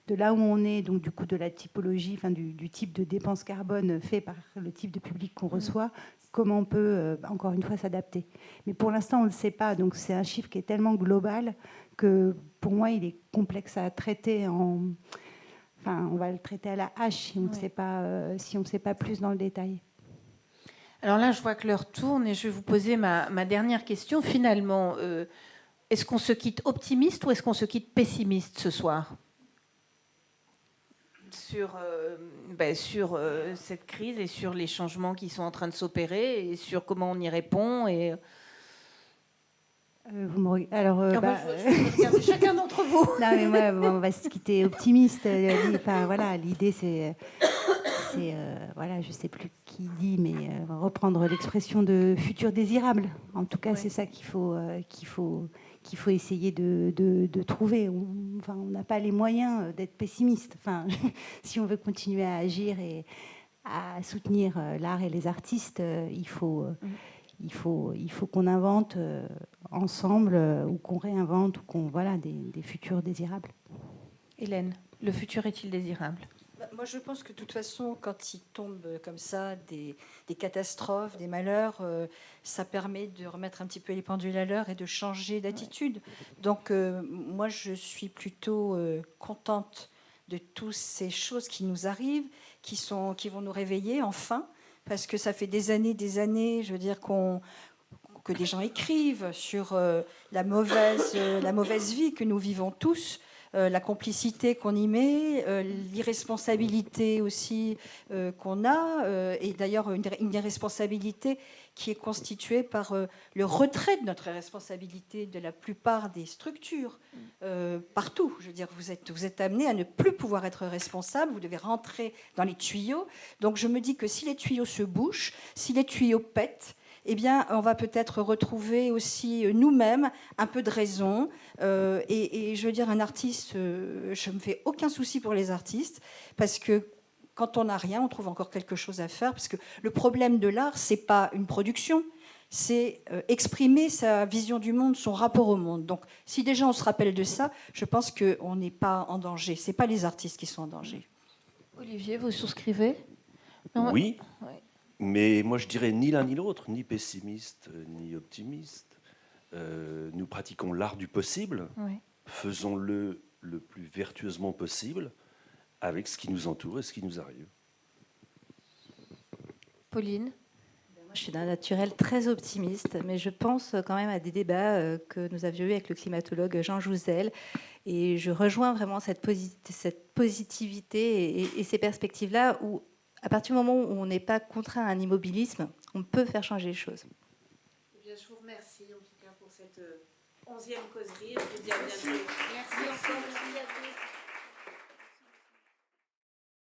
de là où on est, donc du coup de la typologie, enfin, du type de dépense carbone fait par le type de public qu'on reçoit, comment on peut, encore une fois, s'adapter. Mais pour l'instant, on ne le sait pas, donc c'est un chiffre qui est tellement global que pour moi, il est complexe à traiter Enfin, on va le traiter à la hache si on ne sait pas plus dans le détail. Alors là, je vois que l'heure tourne et je vais vous poser ma dernière question. Finalement, est-ce qu'on se quitte optimiste ou est-ce qu'on se quitte pessimiste ce soir sur cette crise et sur les changements qui sont en train de s'opérer et sur comment on y répond et... Alors, je regarde chacun d'entre vous. Non, mais moi, on va se quitter optimiste. Enfin, voilà, l'idée, c'est voilà, je ne sais plus qui dit, mais reprendre l'expression de futur désirable. En tout cas, ouais. C'est ça qu'il faut essayer de trouver. On n'a pas les moyens d'être pessimiste. Enfin, si on veut continuer à agir et à soutenir l'art et les artistes, il faut qu'on invente ensemble ou qu'on réinvente ou qu'on des futurs désirables. Hélène, le futur est-il désirable ? Moi, je pense que de toute façon, quand il tombe comme ça des catastrophes, des malheurs, ça permet de remettre un petit peu les pendules à l'heure et de changer d'attitude. Donc, moi, je suis plutôt contente de toutes ces choses qui nous arrivent, qui vont nous réveiller enfin, parce que ça fait des années, je veux dire, que des gens écrivent sur la mauvaise vie que nous vivons tous. La complicité qu'on y met, l'irresponsabilité aussi qu'on a, et d'ailleurs une irresponsabilité qui est constituée par le retrait de notre responsabilité de la plupart des structures, partout. Je veux dire, vous êtes amené à ne plus pouvoir être responsable, vous devez rentrer dans les tuyaux. Donc je me dis que si les tuyaux se bouchent, si les tuyaux pètent, eh bien, on va peut-être retrouver aussi nous-mêmes un peu de raison. Et je veux dire, un artiste, je ne me fais aucun souci pour les artistes, parce que quand on n'a rien, on trouve encore quelque chose à faire. Parce que le problème de l'art, ce n'est pas une production, c'est exprimer sa vision du monde, son rapport au monde. Donc, si déjà on se rappelle de ça, je pense qu'on n'est pas en danger. Ce n'est pas les artistes qui sont en danger. Olivier, vous souscrivez ? Oui. Ouais. Mais moi, je dirais ni l'un ni l'autre, ni pessimiste, ni optimiste. Nous pratiquons l'art du possible. Oui. Faisons-le le plus vertueusement possible avec ce qui nous entoure et ce qui nous arrive. Pauline ? Moi, je suis d'un naturel très optimiste, mais je pense quand même à des débats que nous avions eus avec le climatologue Jean Jouzel. Et je rejoins vraiment cette positivité et ces perspectives-là où, à partir du moment où on n'est pas contraint à un immobilisme, on peut faire changer les choses. Eh bien, je vous remercie en tout cas pour cette 11e causerie. Je vous dis à bientôt. Merci encore. Merci à tous.